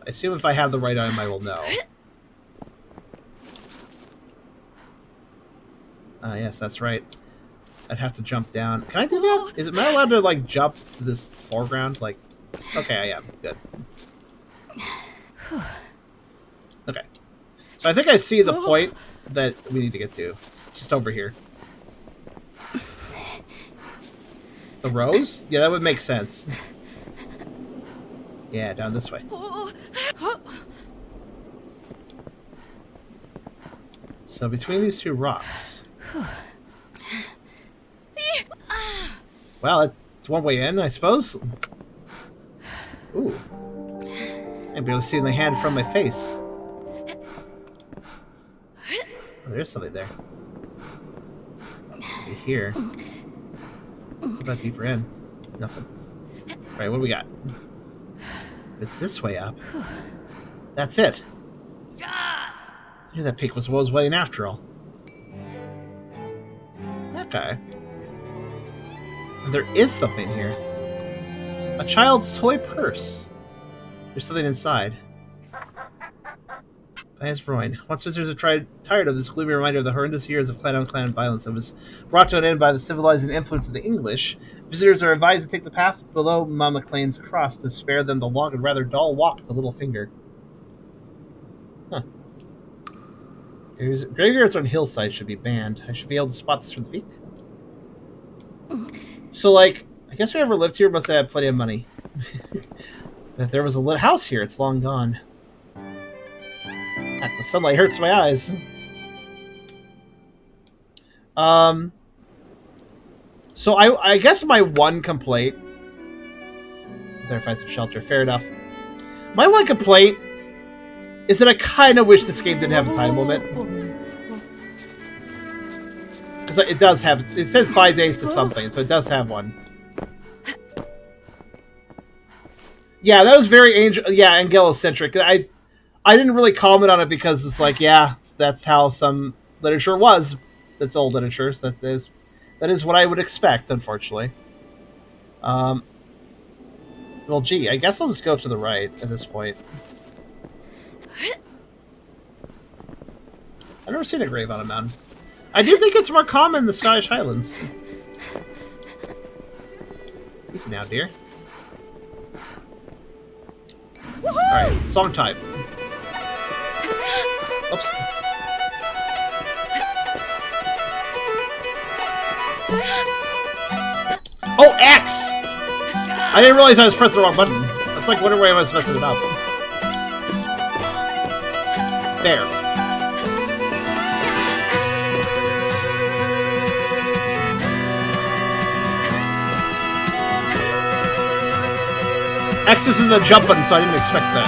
I assume if I have the right item, I will know. Yes, that's right. I'd have to jump down. Can I do that? Am I allowed to, like, jump to this foreground? Like, okay, I am. Good. Okay. So I think I see the point that we need to get to. It's just over here. The rose? Yeah, that would make sense. Yeah, down this way. So between these two rocks... Well, it's one way in, I suppose. Ooh. I can barely see my hand from my face. Oh, there's something there. Maybe here. What about deeper in? Nothing. Alright, what do we got? It's this way up. That's it. Yes! I knew that peak was what I was waiting after all. Okay. There is something here. A child's toy purse. There's something inside. By his ruin. Once visitors are tired of this gloomy reminder of the horrendous years of clan-on-clan violence that was brought to an end by the civilizing influence of the English, visitors are advised to take the path below Mama Clane's cross to spare them the long and rather dull walk to Littlefinger. Huh. Graveyards on hillsides should be banned. I should be able to spot this from the peak. So, like, I guess whoever lived here must have had plenty of money. If there was a lit house here, it's long gone. Heck, the sunlight hurts my eyes. So I guess my one complaint... Better find some shelter. Fair enough. My one complaint is that I kind of wish this game didn't have a time limit. Because it does have... It said 5 days to something, so it does have one. Yeah, that was very Angelocentric. I didn't really comment on it because it's like, yeah, that's how some literature was. That's old literature. So that is what I would expect, unfortunately. Well, gee, I guess I'll just go to the right at this point. I've never seen a grave on a mountain. I do think it's more common in the Scottish Highlands. Easy now, dear. Alright, song time. Oops. Oh, X! I didn't realize I was pressing the wrong button. I was like, wondering why I was messing about. There. X is in the jump button, so I didn't expect that.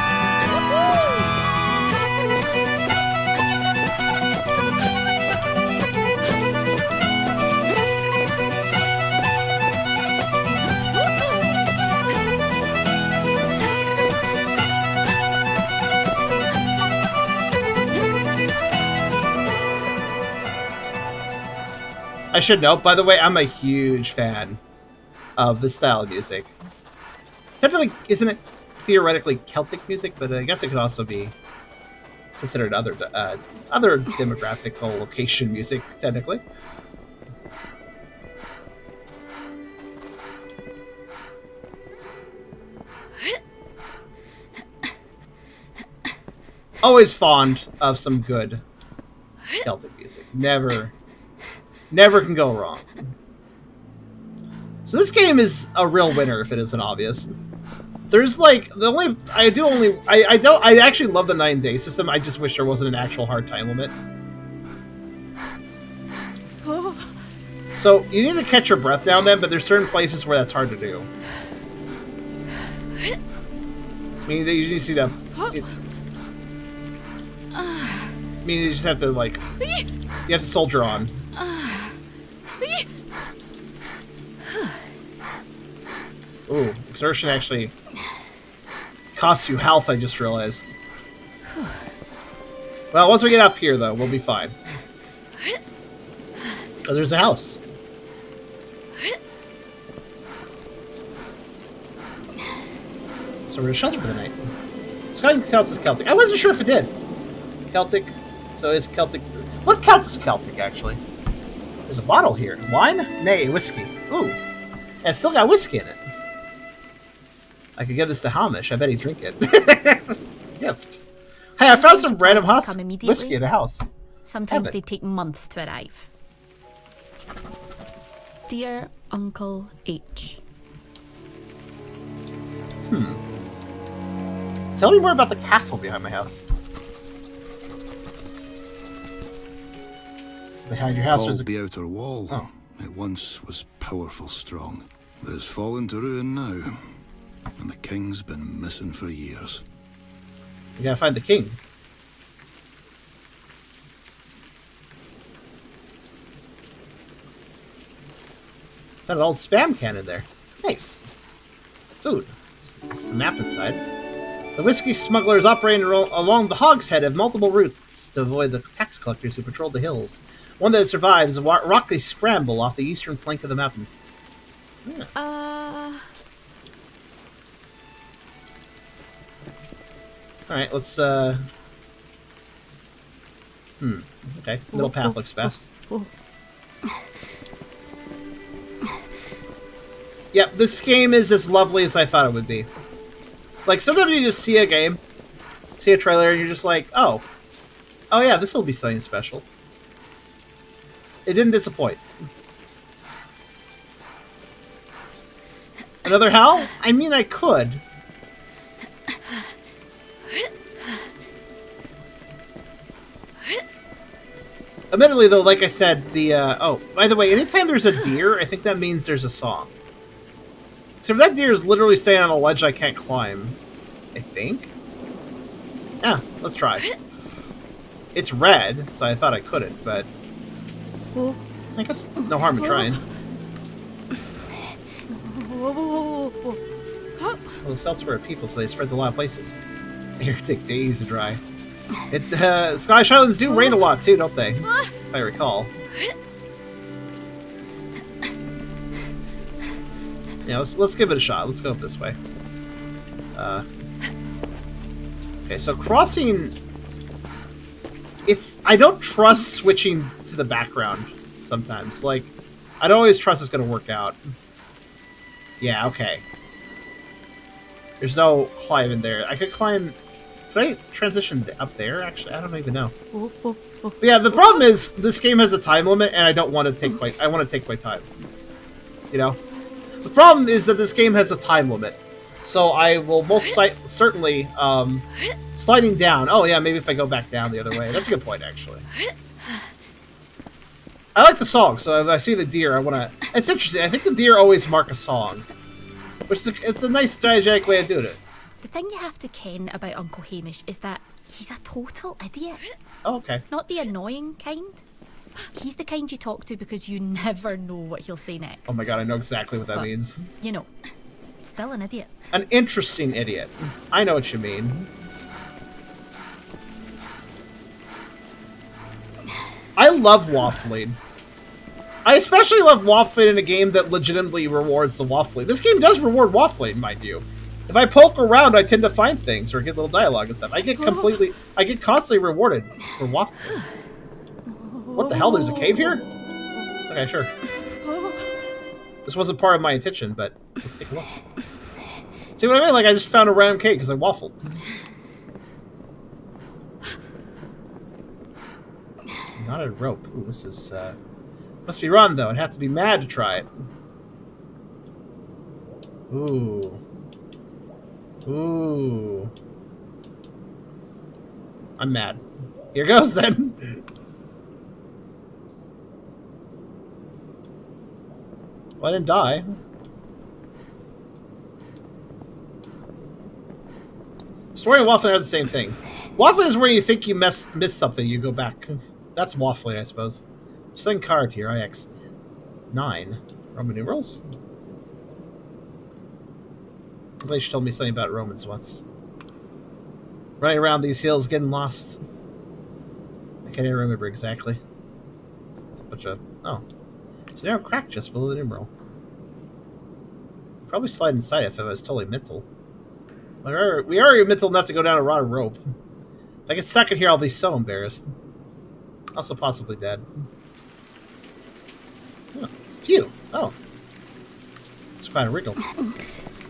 I should note, by the way, I'm a huge fan of this style of music. Technically, isn't it theoretically Celtic music? But I guess it could also be considered other demographical location music, technically. Always fond of some good Celtic music. Never can go wrong. So this game is a real winner if it isn't obvious. There's like I actually love the 9-day system. I just wish there wasn't an actual hard time limit. So you need to catch your breath down then, but there's certain places where that's hard to do. I mean, you just need to. You just have to you have to soldier on. Ooh, exertion actually costs you health, I just realized. Well, once we get up here, though, we'll be fine. Oh, there's a house. So we're gonna shelter for the night. Scotland counts as Celtic. I wasn't sure if it did. Celtic. So is Celtic. What counts as Celtic, actually? There's a bottle here. Wine? Nay, whiskey. Ooh. And it's still got whiskey in it. I could give this to Hamish. I bet he'd drink it. Gift. Hey, I found some random whiskey in a house. Sometimes they take months to arrive. Dear Uncle H. Tell me more about the castle behind my house. Behind your house Called was the outer wall. Oh. It once was powerful strong, but it's fallen to ruin now, and the king's been missing for years. You gotta find the king. Found an old spam can in there. Nice. Food. There's a map inside. The whiskey smugglers operating along the Hogshead have multiple routes to avoid the tax collectors who patrol the hills. One that survives is a rocky scramble off the eastern flank of the mountain. Yeah. Alright, let's, Okay, middle path looks best. Yep, this game is as lovely as I thought it would be. Like, sometimes you just see a game, see a trailer, and you're just like, oh yeah, this will be something special. It didn't disappoint. Another Hal? I mean, I could. Admittedly, though, like I said, the, oh, by the way, anytime there's a deer, I think that means there's a song. So if that deer is literally staying on a ledge I can't climb, I think? Yeah, let's try. It's red, so I thought I couldn't, but I guess no harm in trying. Well, the celts were people, so they spread to a lot of places. Here, take days to dry. Scottish Highlands do rain a lot too, don't they? If I recall. Yeah, let's give it a shot. Let's go up this way. Okay, so crossing. I don't trust switching to the background sometimes. Like, I don't always trust it's gonna work out. Yeah, okay. There's no climb in there. I could climb. Could I transition up there? Actually, I don't even know. But yeah, the problem is this game has a time limit, and I don't want to take my. I want to take my time. You know. The problem is that this game has a time limit, so I will most certainly sliding down. Oh yeah, maybe if I go back down the other way. That's a good point, actually. I like the song, so if I see the deer, I want to. It's interesting. I think the deer always mark a song, which is it's a nice diegetic way of doing it. The thing you have to ken about Uncle Hamish is that he's a total idiot. Oh, okay. Not the annoying kind. He's the kind you talk to because you never know what he'll say next. Oh my god, I know exactly what that But, means. You know, still an idiot. An interesting idiot. I know what you mean. I love waffling. I especially love waffling in a game that legitimately rewards the waffling. This game does reward waffling, mind you. If I poke around, I tend to find things or get little dialogue and stuff. I get constantly rewarded for waffling. What the hell? There's a cave here? Okay, sure. This wasn't part of my intention, but let's take a look. See what I mean? Like, I just found a random cave because I waffled. Knotted rope. Ooh, this is, must be run, though. I'd have to be mad to try it. Ooh. Ooh. I'm mad. Here goes, then. Well, I didn't die. Story and waffling are the same thing. Waffling is where you think you missed something, you go back. That's waffling, I suppose. Send card here, IX. 9. Roman numerals? I believe she told me something about Romans once. Running around these hills, getting lost. I can't even remember exactly. It's a bunch of... Oh. It's a narrow crack just below the numeral. I'd probably slide inside if it was totally mental. We are mental enough to go down a rod of rope. If I get stuck in here, I'll be so embarrassed. Also possibly dead. Oh, phew. Oh. It's quite a wriggle.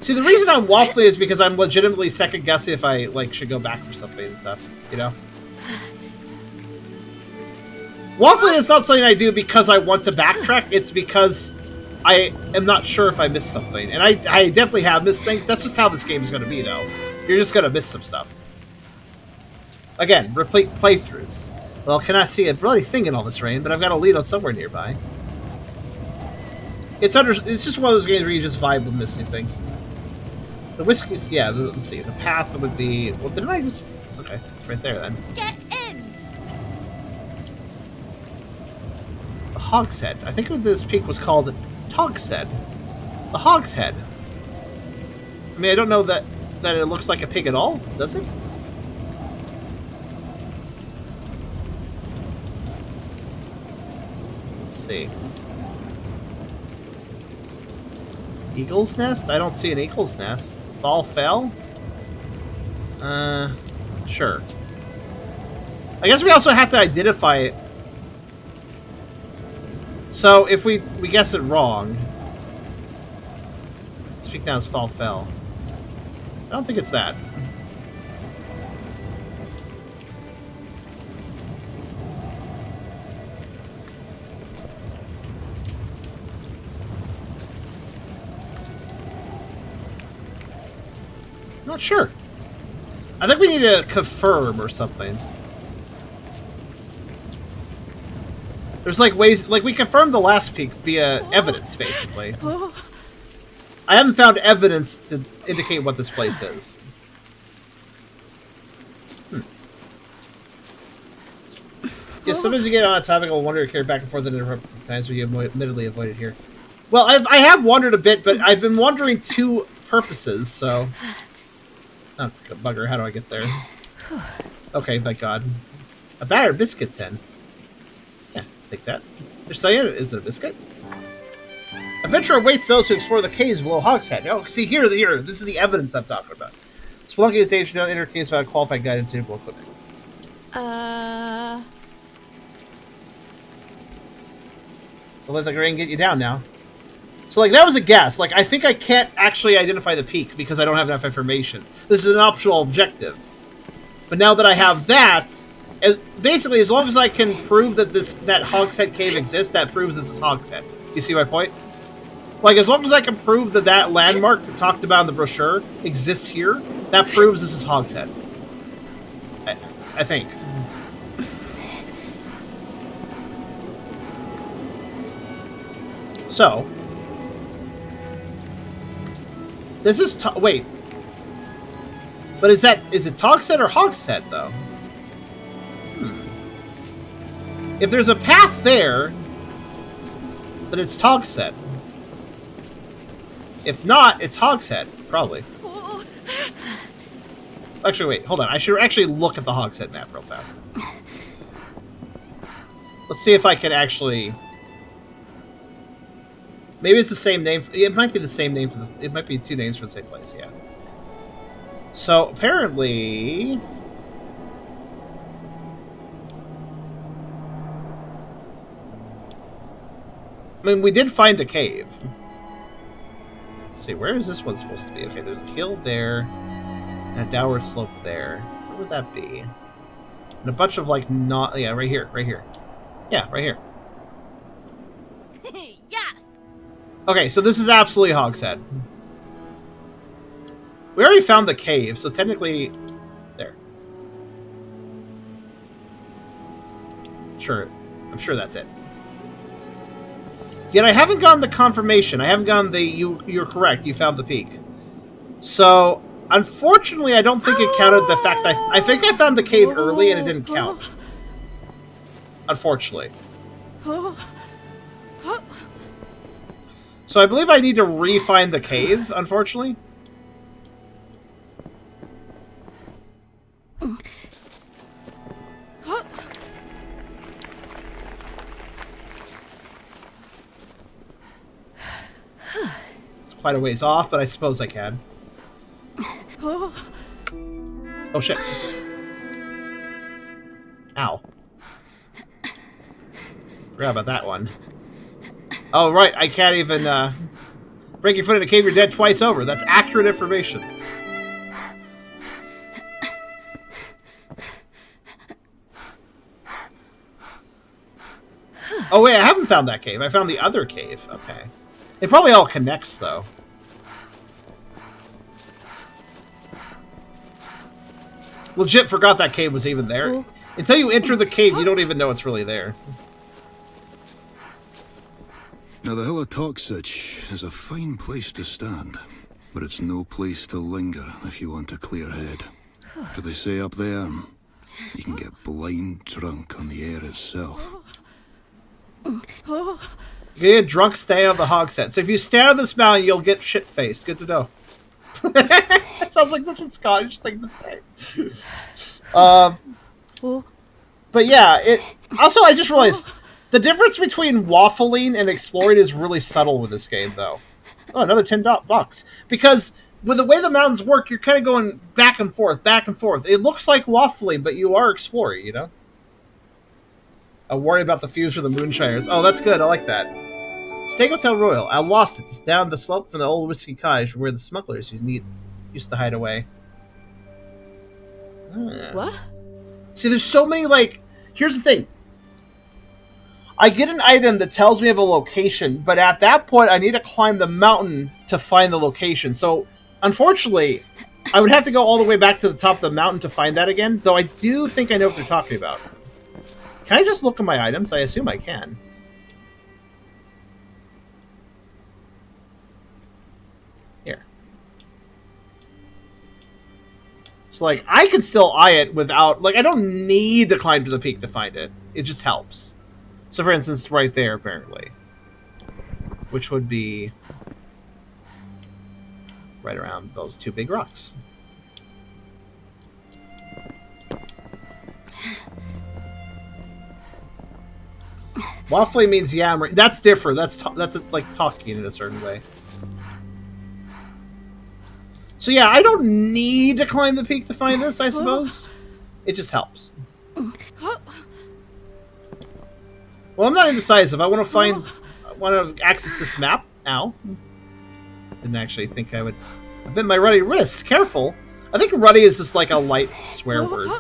See, the reason I'm waffling is because I'm legitimately second-guessing if I, like, should go back for something and stuff, you know? Waffling is not something I do because I want to backtrack, it's because I am not sure if I missed something. And I definitely have missed things. That's just how this game is going to be, though. You're just going to miss some stuff. Again, replete playthroughs. Well, cannot see a bloody thing in all this rain, but I've got a lead on somewhere nearby. It's just one of those games where you just vibe with missing things. The whiskey's... Yeah, let's see. The path would be... Well, didn't I just... Okay, it's right there, then. Get in! The Hogshead. I think this peak was called Togshead. The Hogshead. I mean, I don't know that it looks like a pig at all, does it? Let's see. Eagle's nest? I don't see an eagle's nest. Fall fell? Sure. I guess we also have to identify it. So, if we guess it wrong... Speak now as fall fell. I don't think it's that. Not sure. I think we need to confirm or something. There's like ways, like we confirmed the last peak via evidence, basically. I haven't found evidence to indicate what this place is. Yeah, sometimes you get on a topic and wonder carry back and forth and interrupt times where you admittedly avoided here. Well, I have wandered a bit, but I've been wandering two purposes, so... Oh, bugger, how do I get there? Okay, thank God. A battered biscuit tin. Yeah, take that. You're saying it is a biscuit? Adventure awaits those who explore the caves below Hogshead. Oh, see, here, this is the evidence I'm talking about. Spelunking is age, don't enter caves without qualified guidance and suitable equipment. Don't let the rain get you down now. So, like, that was a guess. Like, I think I can't actually identify the peak because I don't have enough information. This is an optional objective. But now that I have that, basically, as long as I can prove that that Hogshead cave exists, that proves this is Hogshead. You see my point? Like, as long as I can prove that that landmark talked about in the brochure exists here, that proves this is Hogshead. I think. So... This is... Wait. But is it Togshead or Hogshead, though? If there's a path there, then it's Togshead. If not, it's Hogshead, probably. Actually, wait, hold on. I should actually look at the Hogshead map real fast. Let's see if I can actually... Maybe it's the same name. It might be the same name for the... It might be two names for the same place, yeah. So, apparently... I mean, we did find a cave. Let's see, where is this one supposed to be? Okay, there's a hill there, and a downward slope there. Where would that be? And a bunch of, like, not... Yeah, right here, right here. Yeah, right here. Yes! Okay, so this is absolutely Hogshead. We already found the cave, so technically... There. Sure. I'm sure that's it. Yet I haven't gotten the confirmation. I haven't gotten the... You're correct, you found the peak. So, unfortunately, I don't think it counted the fact that... I think I found the cave early and it didn't count. So I believe I need to re-find the cave, unfortunately. It's quite a ways off, but I suppose I can. Oh shit. Ow. Forgot about that one. Oh, right, I can't even, break your foot in a cave, you're dead twice over. That's accurate information. Oh, wait, I haven't found that cave. I found the other cave. Okay. It probably all connects, though. Legit forgot that cave was even there. Oh. Until you enter the cave, you don't even know it's really there. Now, the Hill of Toxich is a fine place to stand, but it's no place to linger if you want a clear head. For they say up there, you can get blind drunk on the air itself. You get drunk staying on the hogshead. So if you stand on this mountain, you'll get shit-faced. Good to know. That sounds like such a Scottish thing to say. But yeah, it. Also, I just realized the difference between waffling and exploring is really subtle with this game, though. Oh, another $10 because with the way the mountains work, you're kind of going back and forth, back and forth. It looks like waffling, but you are exploring. You know. I worry about the fuse for the Moonshiners. Oh, that's good. I like that. Steak Hotel Royal. I lost it. It's down the slope from the old whiskey cottage where the smugglers used to hide away. What? See, there's so many, like... Here's the thing. I get an item that tells me of a location, but at that point, I need to climb the mountain to find the location. So, unfortunately, I would have to go all the way back to the top of the mountain to find that again, though I do think I know what they're talking about. Can I just look at my items? I assume I can. Here. So, like, I can still eye it without... Like, I don't need to climb to the peak to find it. It just helps. So, for instance, right there, apparently. Which would be... right around those two big rocks. Waffling means yammering. That's different. That's like talking in a certain way. So yeah, I don't need to climb the peak to find this, I suppose. It just helps. Well, I'm not indecisive. I want to access this map. Ow. Didn't actually think I would. I bit my ruddy wrist. Careful. I think ruddy is just like a light swear word.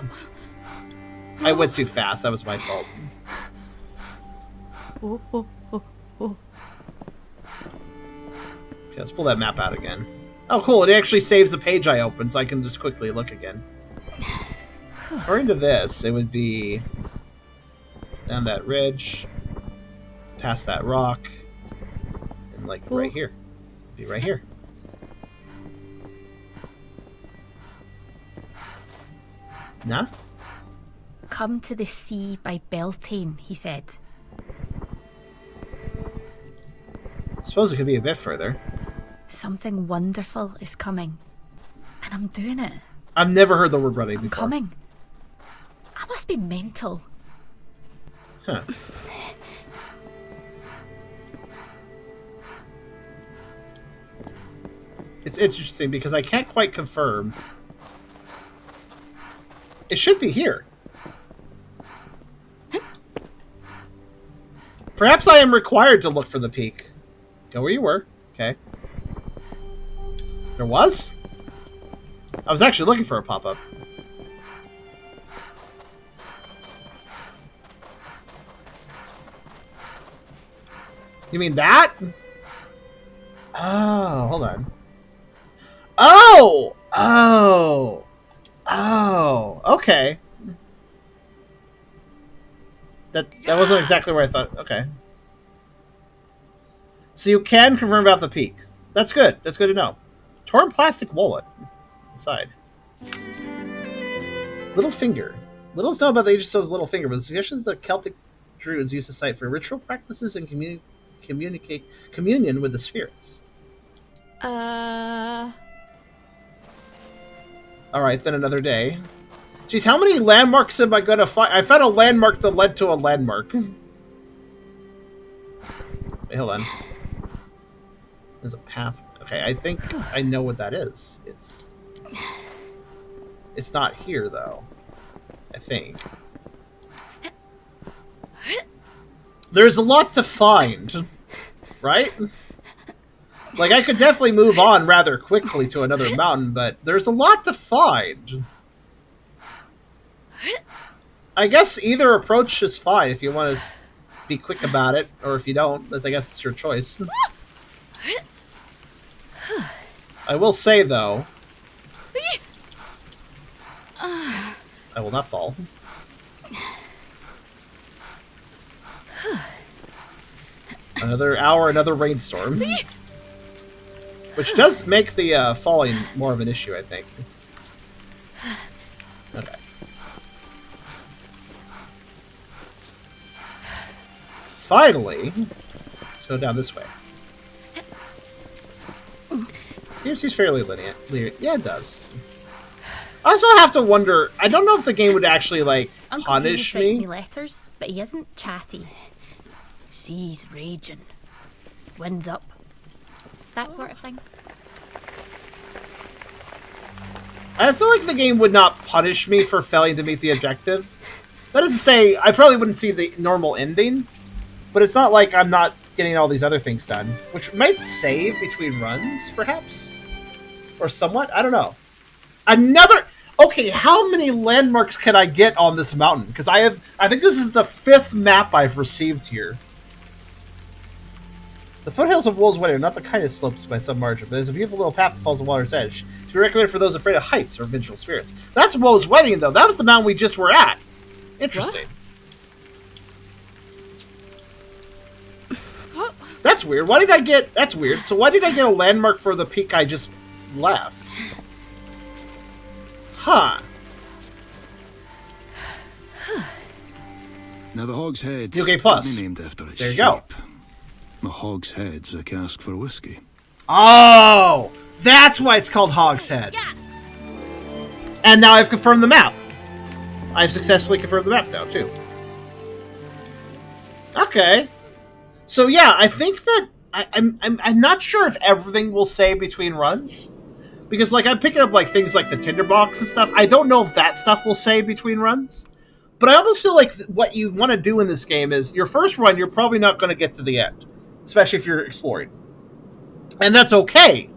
I went too fast. That was my fault. Okay, let's pull that map out again. Oh, cool. It actually saves the page I opened, so I can just quickly look again. According to this, it would be down that ridge, past that rock, and like right here. It'd be right here. Nah? Come to the sea by Beltane, he said. Suppose it could be a bit further. Something wonderful is coming. And I'm doing it. I've never heard the word ruddy before. I'm coming. I must be mental. Huh. It's interesting because I can't quite confirm. It should be here. Perhaps I am required to look for the peak. Go where you were. Okay. There was? I was actually looking for a pop-up. You mean that? Oh, hold on. Oh! Oh! Oh, okay. That wasn't exactly where I thought. Okay. So you can confirm about the peak. That's good. That's good to know. Torn plastic wallet. What's inside? Little finger. Little's know about the Age of Stone's little finger, but the suggestions that Celtic druids used to cite for ritual practices and communion with the spirits. Uh, Alright, then another day. Jeez, how many landmarks am I gonna find? I found a landmark that led to a landmark. Wait, hold on. There's a path. Okay, I think I know what that is. It's not here, though. I think. There's a lot to find, right? Like, I could definitely move on rather quickly to another mountain, but there's a lot to find. I guess either approach is fine if you want to be quick about it, or if you don't, I guess it's your choice. I will say, though, I will not fall. Another hour, another rainstorm. Which does make the falling more of an issue, I think. Okay. Finally, let's go down this way. Seems fairly linear. Yeah, it does. I also have to wonder, I don't know if the game would actually, like, Uncle punish Hamish writes me. me letters, but he isn't chatty. Seas raging. Winds up. That sort of thing. I feel like the game would not punish me for failing to meet the objective. That is to say, I probably wouldn't see the normal ending, but it's not like I'm not getting all these other things done, which might save between runs, perhaps? Or somewhat? I don't know. Another... Okay, how many landmarks can I get on this mountain? Because I think this is the 5th map I've received here. The foothills of Wolves Wedding are not the kindest slopes by some margin, but there's a beautiful little path that falls on water's edge. To be recommended for those afraid of heights or vengeful spirits. That's Wolves Wedding, though. That was the mountain we just were at. Interesting. what? That's weird. Why did I get... That's weird. So why did I get a landmark for the peak I just left? Huh. Now the Hog's Head UK Plus. isn't named after its There you go. shape. A hog's head's a cask for whiskey. Oh! That's why it's called Hog's Head. And now I've confirmed the map. I've successfully confirmed the map now, too. Okay. So yeah, I think that... I'm not sure if everything will say between runs. Because, like, I'm picking up, like, things like the tinderbox and stuff. I don't know if that stuff will say between runs. But I almost feel like what you want to do in this game is, your first run, you're probably not going to get to the end. Especially if you're exploring. And that's okay.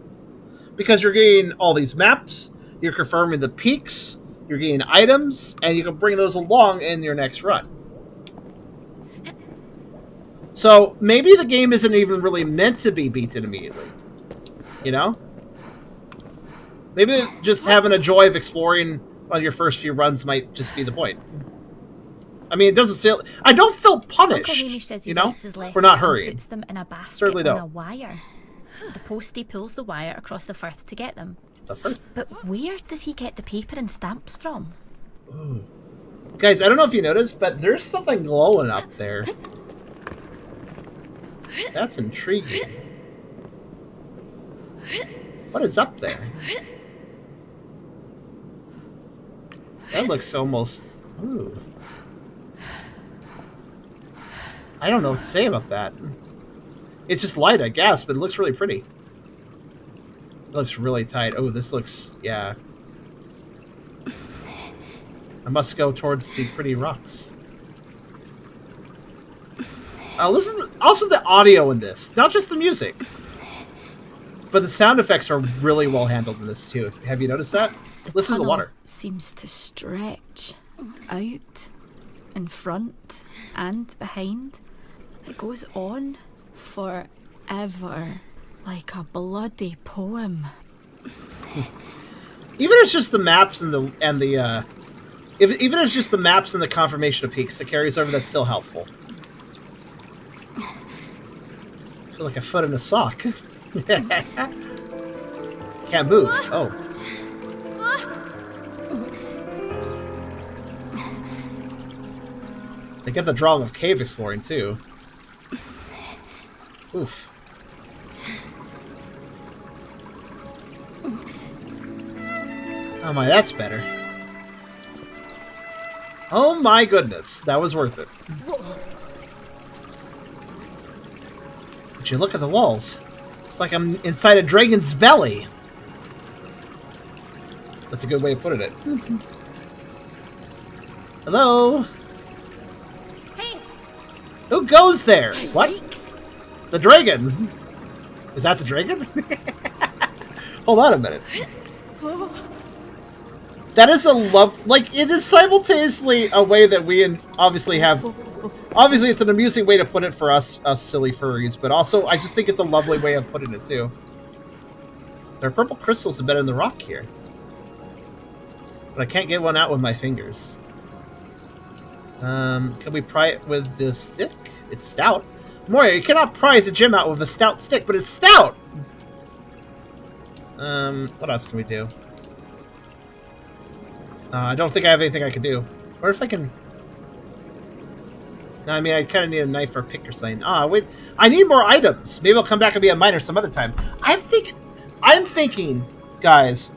Because you're getting all these maps, you're confirming the peaks, you're getting items, and you can bring those along in your next run. So, maybe the game isn't even really meant to be beaten immediately. You know? Maybe just having a joy of exploring on your first few runs might just be the point. I mean, it doesn't feel... I don't feel punished, Uncle Hamish says he you know, takes his letters for not and hurrying. puts them in a basket Certainly on don't. a wire. The postie pulls the wire across the firth to get them. The first... But where does he get the paper and stamps from? Ooh. Guys, I don't know if you noticed, but there's something glowing up there. That's intriguing. What is up there? That looks almost... Ooh. I don't know what to say about that. It's just light, I guess, but it looks really pretty. It looks really tight. Oh, this looks... Yeah. I must go towards the pretty rocks. Listen to, also the audio in this, not just the music. But the sound effects are really well handled in this too. Have you noticed that? Listen to the tunnel water. Seems to stretch out in front and behind. It goes on forever, like a bloody poem. Even if it's just the maps and the even if it's just the maps and the confirmation of peaks that carries over, that's still helpful. I feel like a foot in a sock. Can't move. Oh. They get the drawing of cave exploring too. Oof. Oh my, that's better. Oh my goodness, that was worth it. But you look at the walls. It's like I'm inside a dragon's belly. That's a good way of putting it. Hello? Hey! Who goes there? What? Yikes. The dragon? Is that the dragon? Hold on a minute. That is a love... Like, it is simultaneously a way that we obviously have... Obviously, it's an amusing way to put it for us silly furries, but also, I just think it's a lovely way of putting it, too. There are purple crystals embedded in the rock here. But I can't get one out with my fingers. Can we pry it with the stick? It's stout. Moira, you cannot prise a gem out with a stout stick, but it's stout! What else can we do? I don't think I have anything I can do. Or if I can... No, I mean, I kind of need a knife or a pick or something. Wait. I need more items. Maybe I'll come back and be a miner some other time. I'm thinking, guys,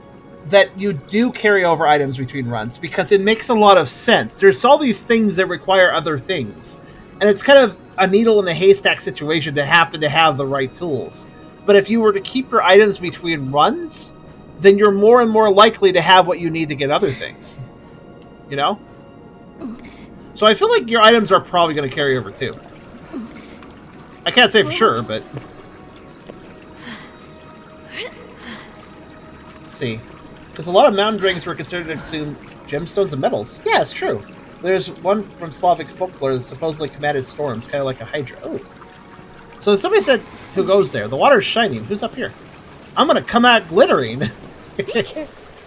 that you do carry over items between runs because it makes a lot of sense. There's all these things that require other things. And it's kind of a needle in a haystack situation to happen to have the right tools. But if you were to keep your items between runs, then you're more and more likely to have what you need to get other things. You know? So I feel like your items are probably going to carry over too. I can't say for sure, but... Let's see. Because a lot of mountain dragons were considered to consume gemstones and metals. Yeah, it's true. There's one from Slavic folklore that supposedly commanded storms, kind of like a hydra. Oh. So somebody said, who goes there? The water's shining. Who's up here? I'm going to come out glittering.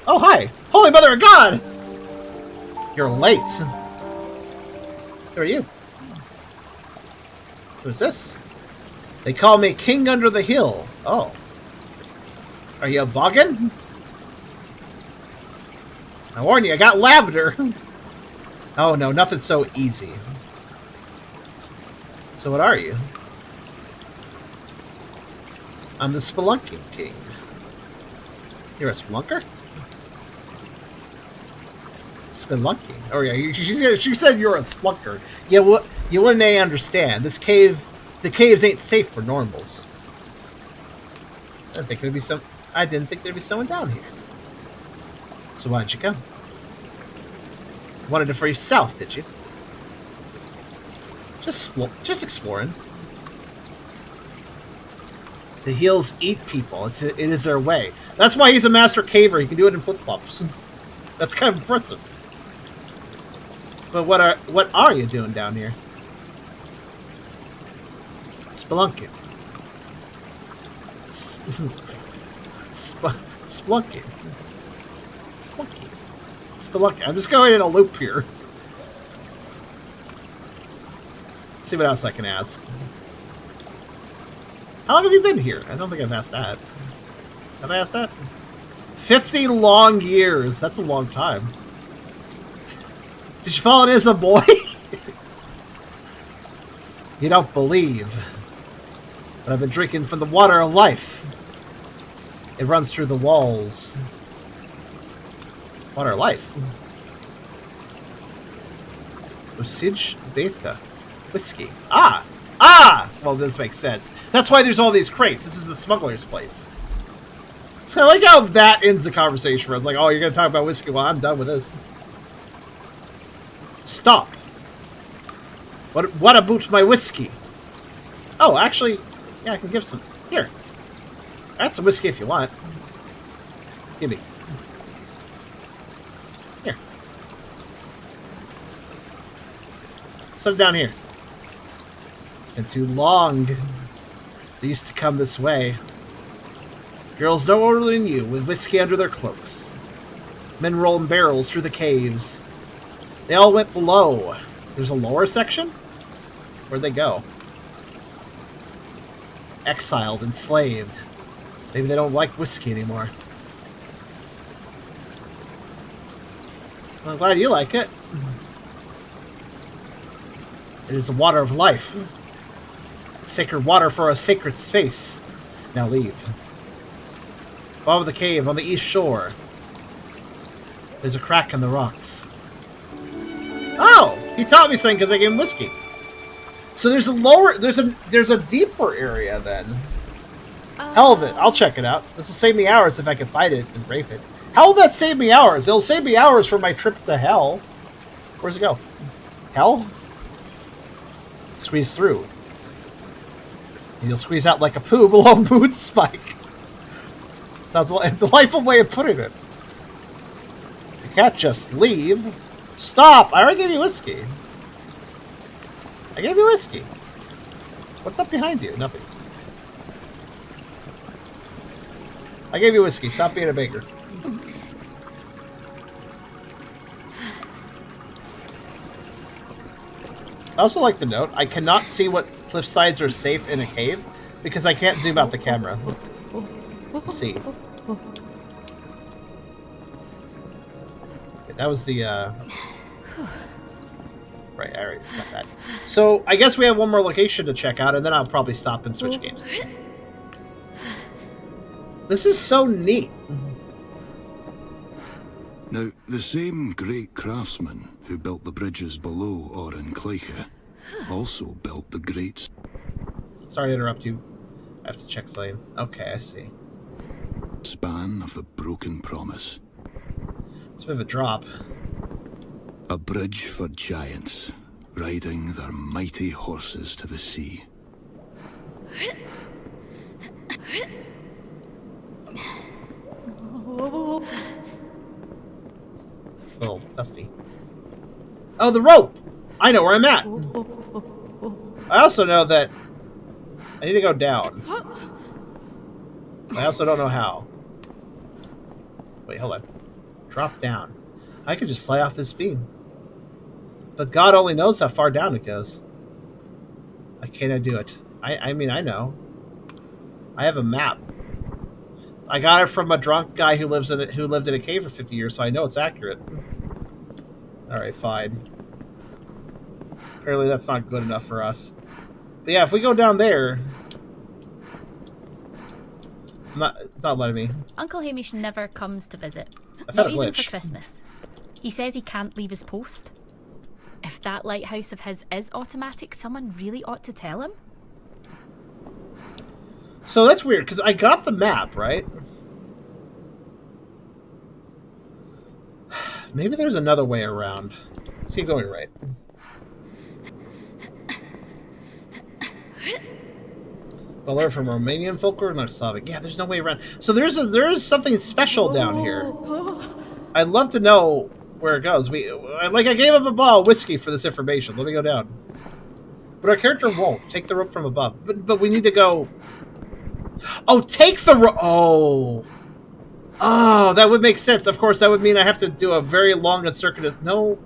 Oh, hi. Holy Mother of God! You're late. Who are you? Who's this? They call me King Under the Hill. Oh. Are you a boggin? I warn you, I got lavender. Oh no, nothing so easy. So what are you? I'm the Spelunking King. You're a spelunker? Spelunking. Oh yeah, she said you're a splunker. Yeah, what you wouldn't understand. The caves ain't safe for normals. I didn't think there'd be someone down here. So why'd you come? Wanted it for yourself, did you? Just exploring. The Heels eat people. It is their way. That's why he's a master caver. He can do it in flip-flops. That's kind of impressive. But what are you doing down here? Spelunking. Splunking. Spelunking. Spelunking. I'm just going in a loop here. Let's see what else I can ask. How long have you been here? I don't think I've asked that. Have I asked that? 50 long years. That's a long time. Did you fall in as a boy? You don't believe. But I've been drinking from the water of life. It runs through the walls. Water of life. Osage Betha. Whiskey. Ah! Well, this makes sense. That's why there's all these crates. This is the smuggler's place. I like how that ends the conversation for us. Like, oh, you're going to talk about whiskey? Well, I'm done with this. Stop. What about my whiskey? Oh, actually, yeah, I can give some. Here. That's some whiskey if you want. Give me. Here. Set it down here. It's been too long. They used to come this way. Girls no older than you, with whiskey under their cloaks. Men rolling barrels through the caves. They all went below. There's a lower section? Where'd they go? Exiled, enslaved. Maybe they don't like whiskey anymore. Well, I'm glad you like it. It is the water of life. Sacred water for a sacred space. Now leave. Above the cave on the east shore. There's a crack in the rocks. Oh! He taught me something because I gave him whiskey. So there's a deeper area then. Hell of it. I'll check it out. This will save me hours if I can find it and rafe it. How will that save me hours? It'll save me hours for my trip to hell. Where's it go? Hell? Squeeze through. And you'll squeeze out like a poo below Moon Spike. Sounds like a delightful way of putting it. You can't just leave. Stop! I already gave you whiskey. I gave you whiskey. What's up behind you? Nothing. I gave you whiskey. Stop being a baker. I also like to note, I cannot see what cliff sides are safe in a cave because I can't zoom out the camera. Let's see. Okay, that was the, Right, I already got that. So, I guess we have one more location to check out, and then I'll probably stop and switch games. This is so neat. Now, the same great craftsman who built the bridges below or in Cleiche also built the great... Sorry to interrupt you. I have to check Slane. Okay, I see. ...span of the broken promise. It's a bit of a drop. A bridge for giants, riding their mighty horses to the sea. It's a little dusty. Oh, the rope! I know where I'm at! I also know that I need to go down. I also don't know how. Wait, hold on. Drop down. I could just slide off this beam. But God only knows how far down it goes. Why can't I do it? I mean, I know. I have a map. I got it from a drunk guy who lived in a cave for 50 years, so I know it's accurate. Alright, fine. Apparently that's not good enough for us. But yeah, if we go down there... it's not letting me. Uncle Hamish never comes to visit. I've Not had a even glitch. for Christmas. He says he can't leave his post. If that lighthouse of his is automatic, someone really ought to tell him. So that's weird, because I got the map, right? Maybe there's another way around. Let's keep going right. Well, learn from Romanian folklore, not Slavic. Yeah, there's no way around. So there is something special down here. I'd love to know where it goes. I gave him a bottle of whiskey for this information. Let me go down. But our character won't take the rope from above. But we need to go. Oh, take the rope. Oh, that would make sense. Of course, that would mean I have to do a very long and circuitous. No.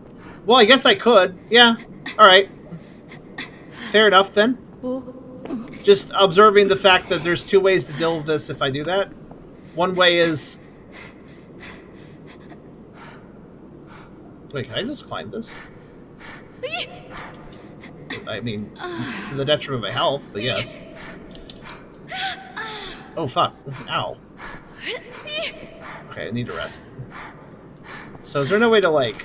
Well, I guess I could. Yeah. All right. Fair enough then. Just observing the fact that there's two ways to deal with this if I do that. One way is... Wait, can I just climb this? I mean, to the detriment of my health, but yes. Oh, fuck. Ow. Okay, I need to rest. So is there no way to, like...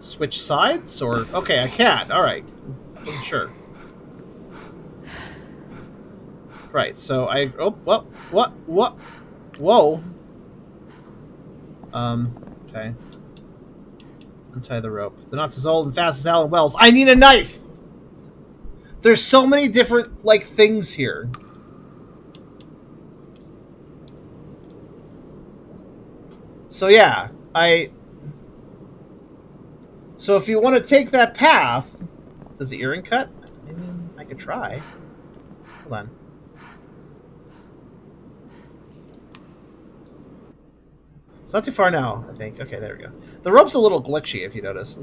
switch sides? Or... Okay, I can. Alright. Wasn't sure. Right, so I... Oh, what? Whoa. Okay. Untie the rope. The knot's as old and fast as Alan Wells. I need a knife! There's so many different, like, things here. So, yeah. So, if you want to take that path... Does the earring cut? I mean, I could try. Hold on. It's not too far now, I think. Okay, there we go. The rope's a little glitchy, if you notice.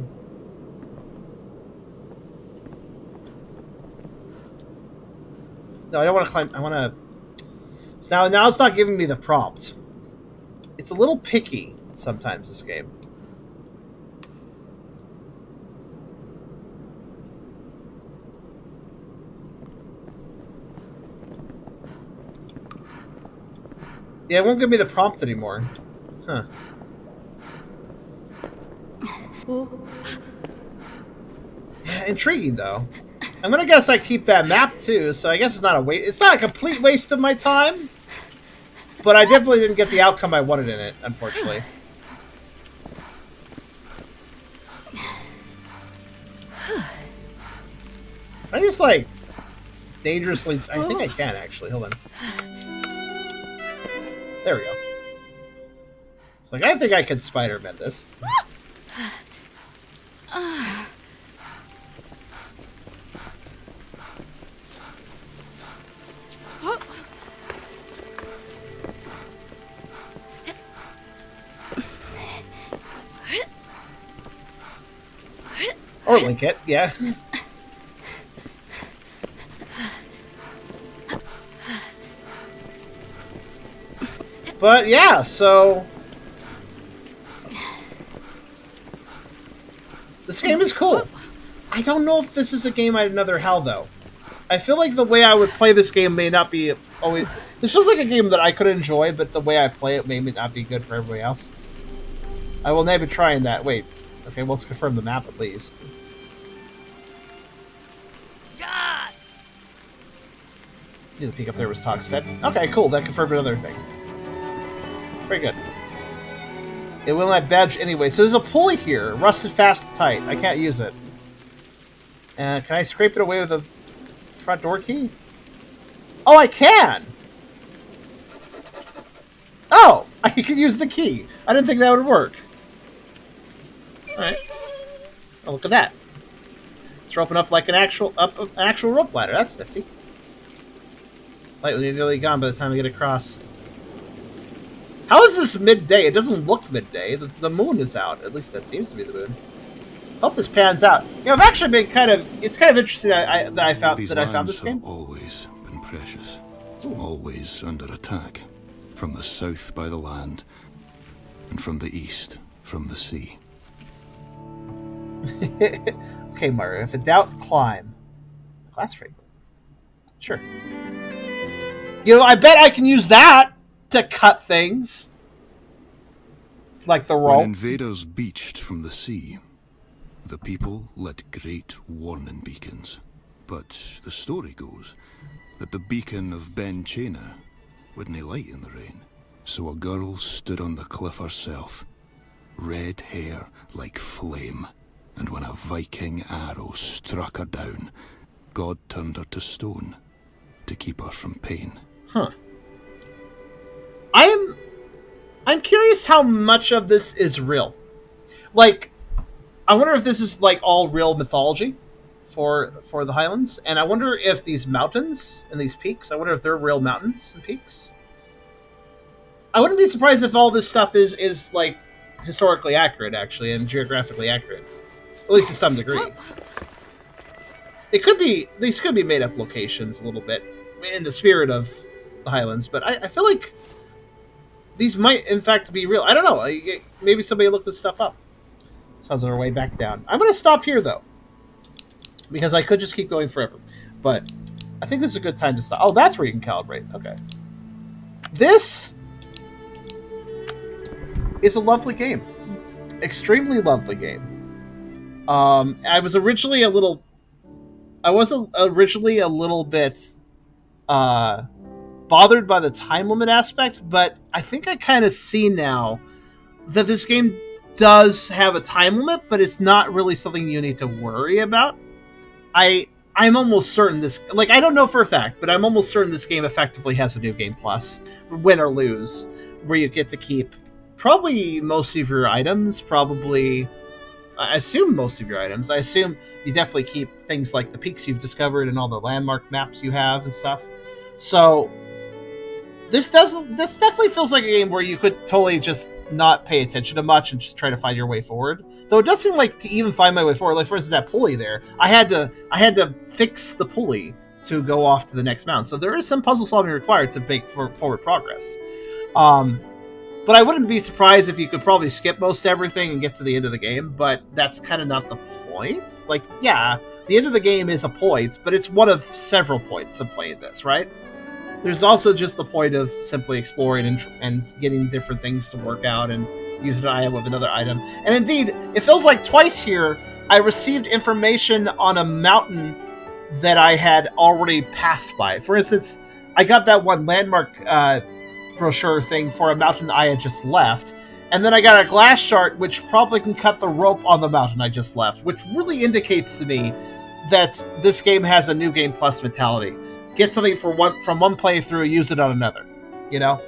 No, I don't want to climb. I want to... So now it's not giving me the prompt. It's a little picky sometimes, this game. Yeah, it won't give me the prompt anymore. Huh. Yeah, intriguing though. I'm gonna guess I keep that map too, so I guess it's not a waste. It's not a complete waste of my time, but I definitely didn't get the outcome I wanted in it, unfortunately. I just like dangerously. I think I can actually. Hold on. There we go. It's like I think I can Spider-Man this. Or link it, yeah. But yeah, so this game is cool. I don't know if this is a game I'd another hell though. I feel like the way I would play this game may not be always. This feels like a game that I could enjoy, but the way I play it may not be good for everybody else. I will never be trying that. Wait. Okay, well, let's confirm the map at least. Yes! Need to peek up there was Talkstead. Okay, cool. That confirmed another thing. Very good. It will not badge anyway. So there's a pulley here. Rusted fast and tight. I can't use it. Can I scrape it away with a front door key? Oh, I can! Oh! I can use the key. I didn't think that would work. Alright. Oh, look at that. It's roping up like an actual rope ladder. That's nifty. Light will be nearly gone by the time we get across. How is this midday? It doesn't look midday. The moon is out. At least that seems to be the moon. Hope this pans out. You know, I've actually been it's kind of interesting that I found this game. Have always been precious. Always under attack. From the south by the land, and from the east from the sea. Okay, Moira, if in doubt, climb. Class fragment. Sure. You know, I bet I can use that to cut things. Like the rope. When invaders beached from the sea, the people lit great warning beacons. But the story goes that the beacon of Ben Chaina wouldn't light in the rain. So a girl stood on the cliff herself, red hair like flame. And when a Viking arrow struck her down, God turned her to stone to keep her from pain. Huh. I'm curious how much of this is real. Like, I wonder if this is like all real mythology for the Highlands, and I wonder if these mountains and these peaks, I wonder if they're real mountains and peaks. I wouldn't be surprised if all this stuff is like historically accurate, actually, and geographically accurate. At least to some degree. It could be, these could be made up locations a little bit in the spirit of the Highlands, but I feel like these might in fact be real. I don't know. Maybe somebody looked this stuff up. Sounds on our way back down. I'm going to stop here though, because I could just keep going forever. But I think this is a good time to stop. Oh, that's where you can calibrate. Okay. This is a lovely game. Extremely lovely game. I was originally a little bit bothered by the time limit aspect, but I think I kind of see now that this game does have a time limit, but it's not really something you need to worry about. I'm almost certain this, like, I don't know for a fact, but I'm almost certain this game effectively has a New Game Plus, win or lose, where you get to keep probably most of your items, I assume most of your items. I assume you definitely keep things like the peaks you've discovered and all the landmark maps you have and stuff. So this definitely feels like a game where you could totally just not pay attention to much and just try to find your way forward. Though it does seem like to even find my way forward, like for instance that pulley there, I had to fix the pulley to go off to the next mountain. So there is some puzzle solving required to make forward progress. But I wouldn't be surprised if you could probably skip most everything and get to the end of the game, but that's kind of not the point. Like, yeah, the end of the game is a point, but it's one of several points of playing this, right? there's also just the point of simply exploring and getting different things to work out and using an item with another item. And indeed, it feels like twice here I received information on a mountain that I had already passed by. For instance, I got that one landmark brochure thing for a mountain I had just left, and then I got a glass shard which probably can cut the rope on the mountain I just left, which really indicates to me that this game has a New Game Plus mentality. Get something from one playthrough, use it on another, you know?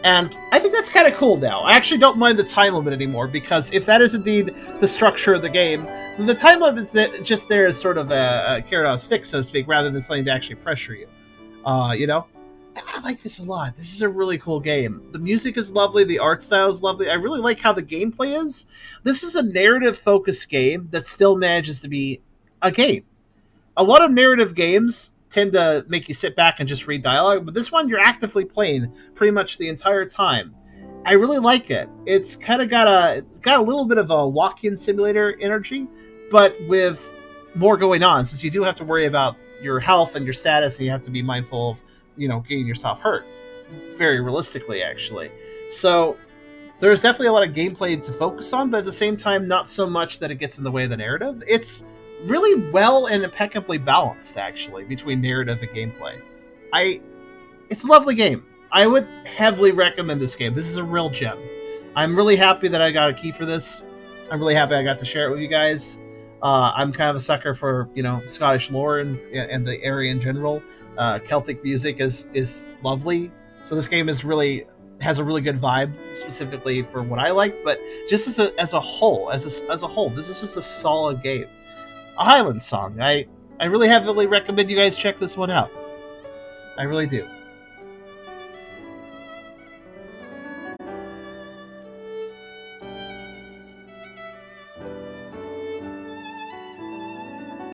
And I think that's kind of cool now. I actually don't mind the time limit anymore, because if that is indeed the structure of the game, the time limit is just there as sort of a carrot on a stick, so to speak, rather than something to actually pressure you. You know? I like this a lot. This is a really cool game. The music is lovely. The art style is lovely. I really like how the gameplay is. This is a narrative-focused game that still manages to be a game. A lot of narrative games tend to make you sit back and just read dialogue, but this one you're actively playing pretty much the entire time. I really like it. It's kind of got a little bit of a walk-in simulator energy, but with more going on, since you do have to worry about your health and your status, and you have to be mindful of, you know, getting yourself hurt. Very realistically, actually. So there's definitely a lot of gameplay to focus on, but at the same time, not so much that it gets in the way of the narrative. It's really well and impeccably balanced, actually, between narrative and gameplay. It's a lovely game. I would heavily recommend this game. This is a real gem. I'm really happy that I got a key for this. I'm really happy I got to share it with you guys. I'm kind of a sucker for, you know, Scottish lore and the area in general. Celtic music is lovely. So this game has a really good vibe, specifically for what I like. But just as a whole, this is just a solid game. A Highland song. I really heavily recommend you guys check this one out. I really do.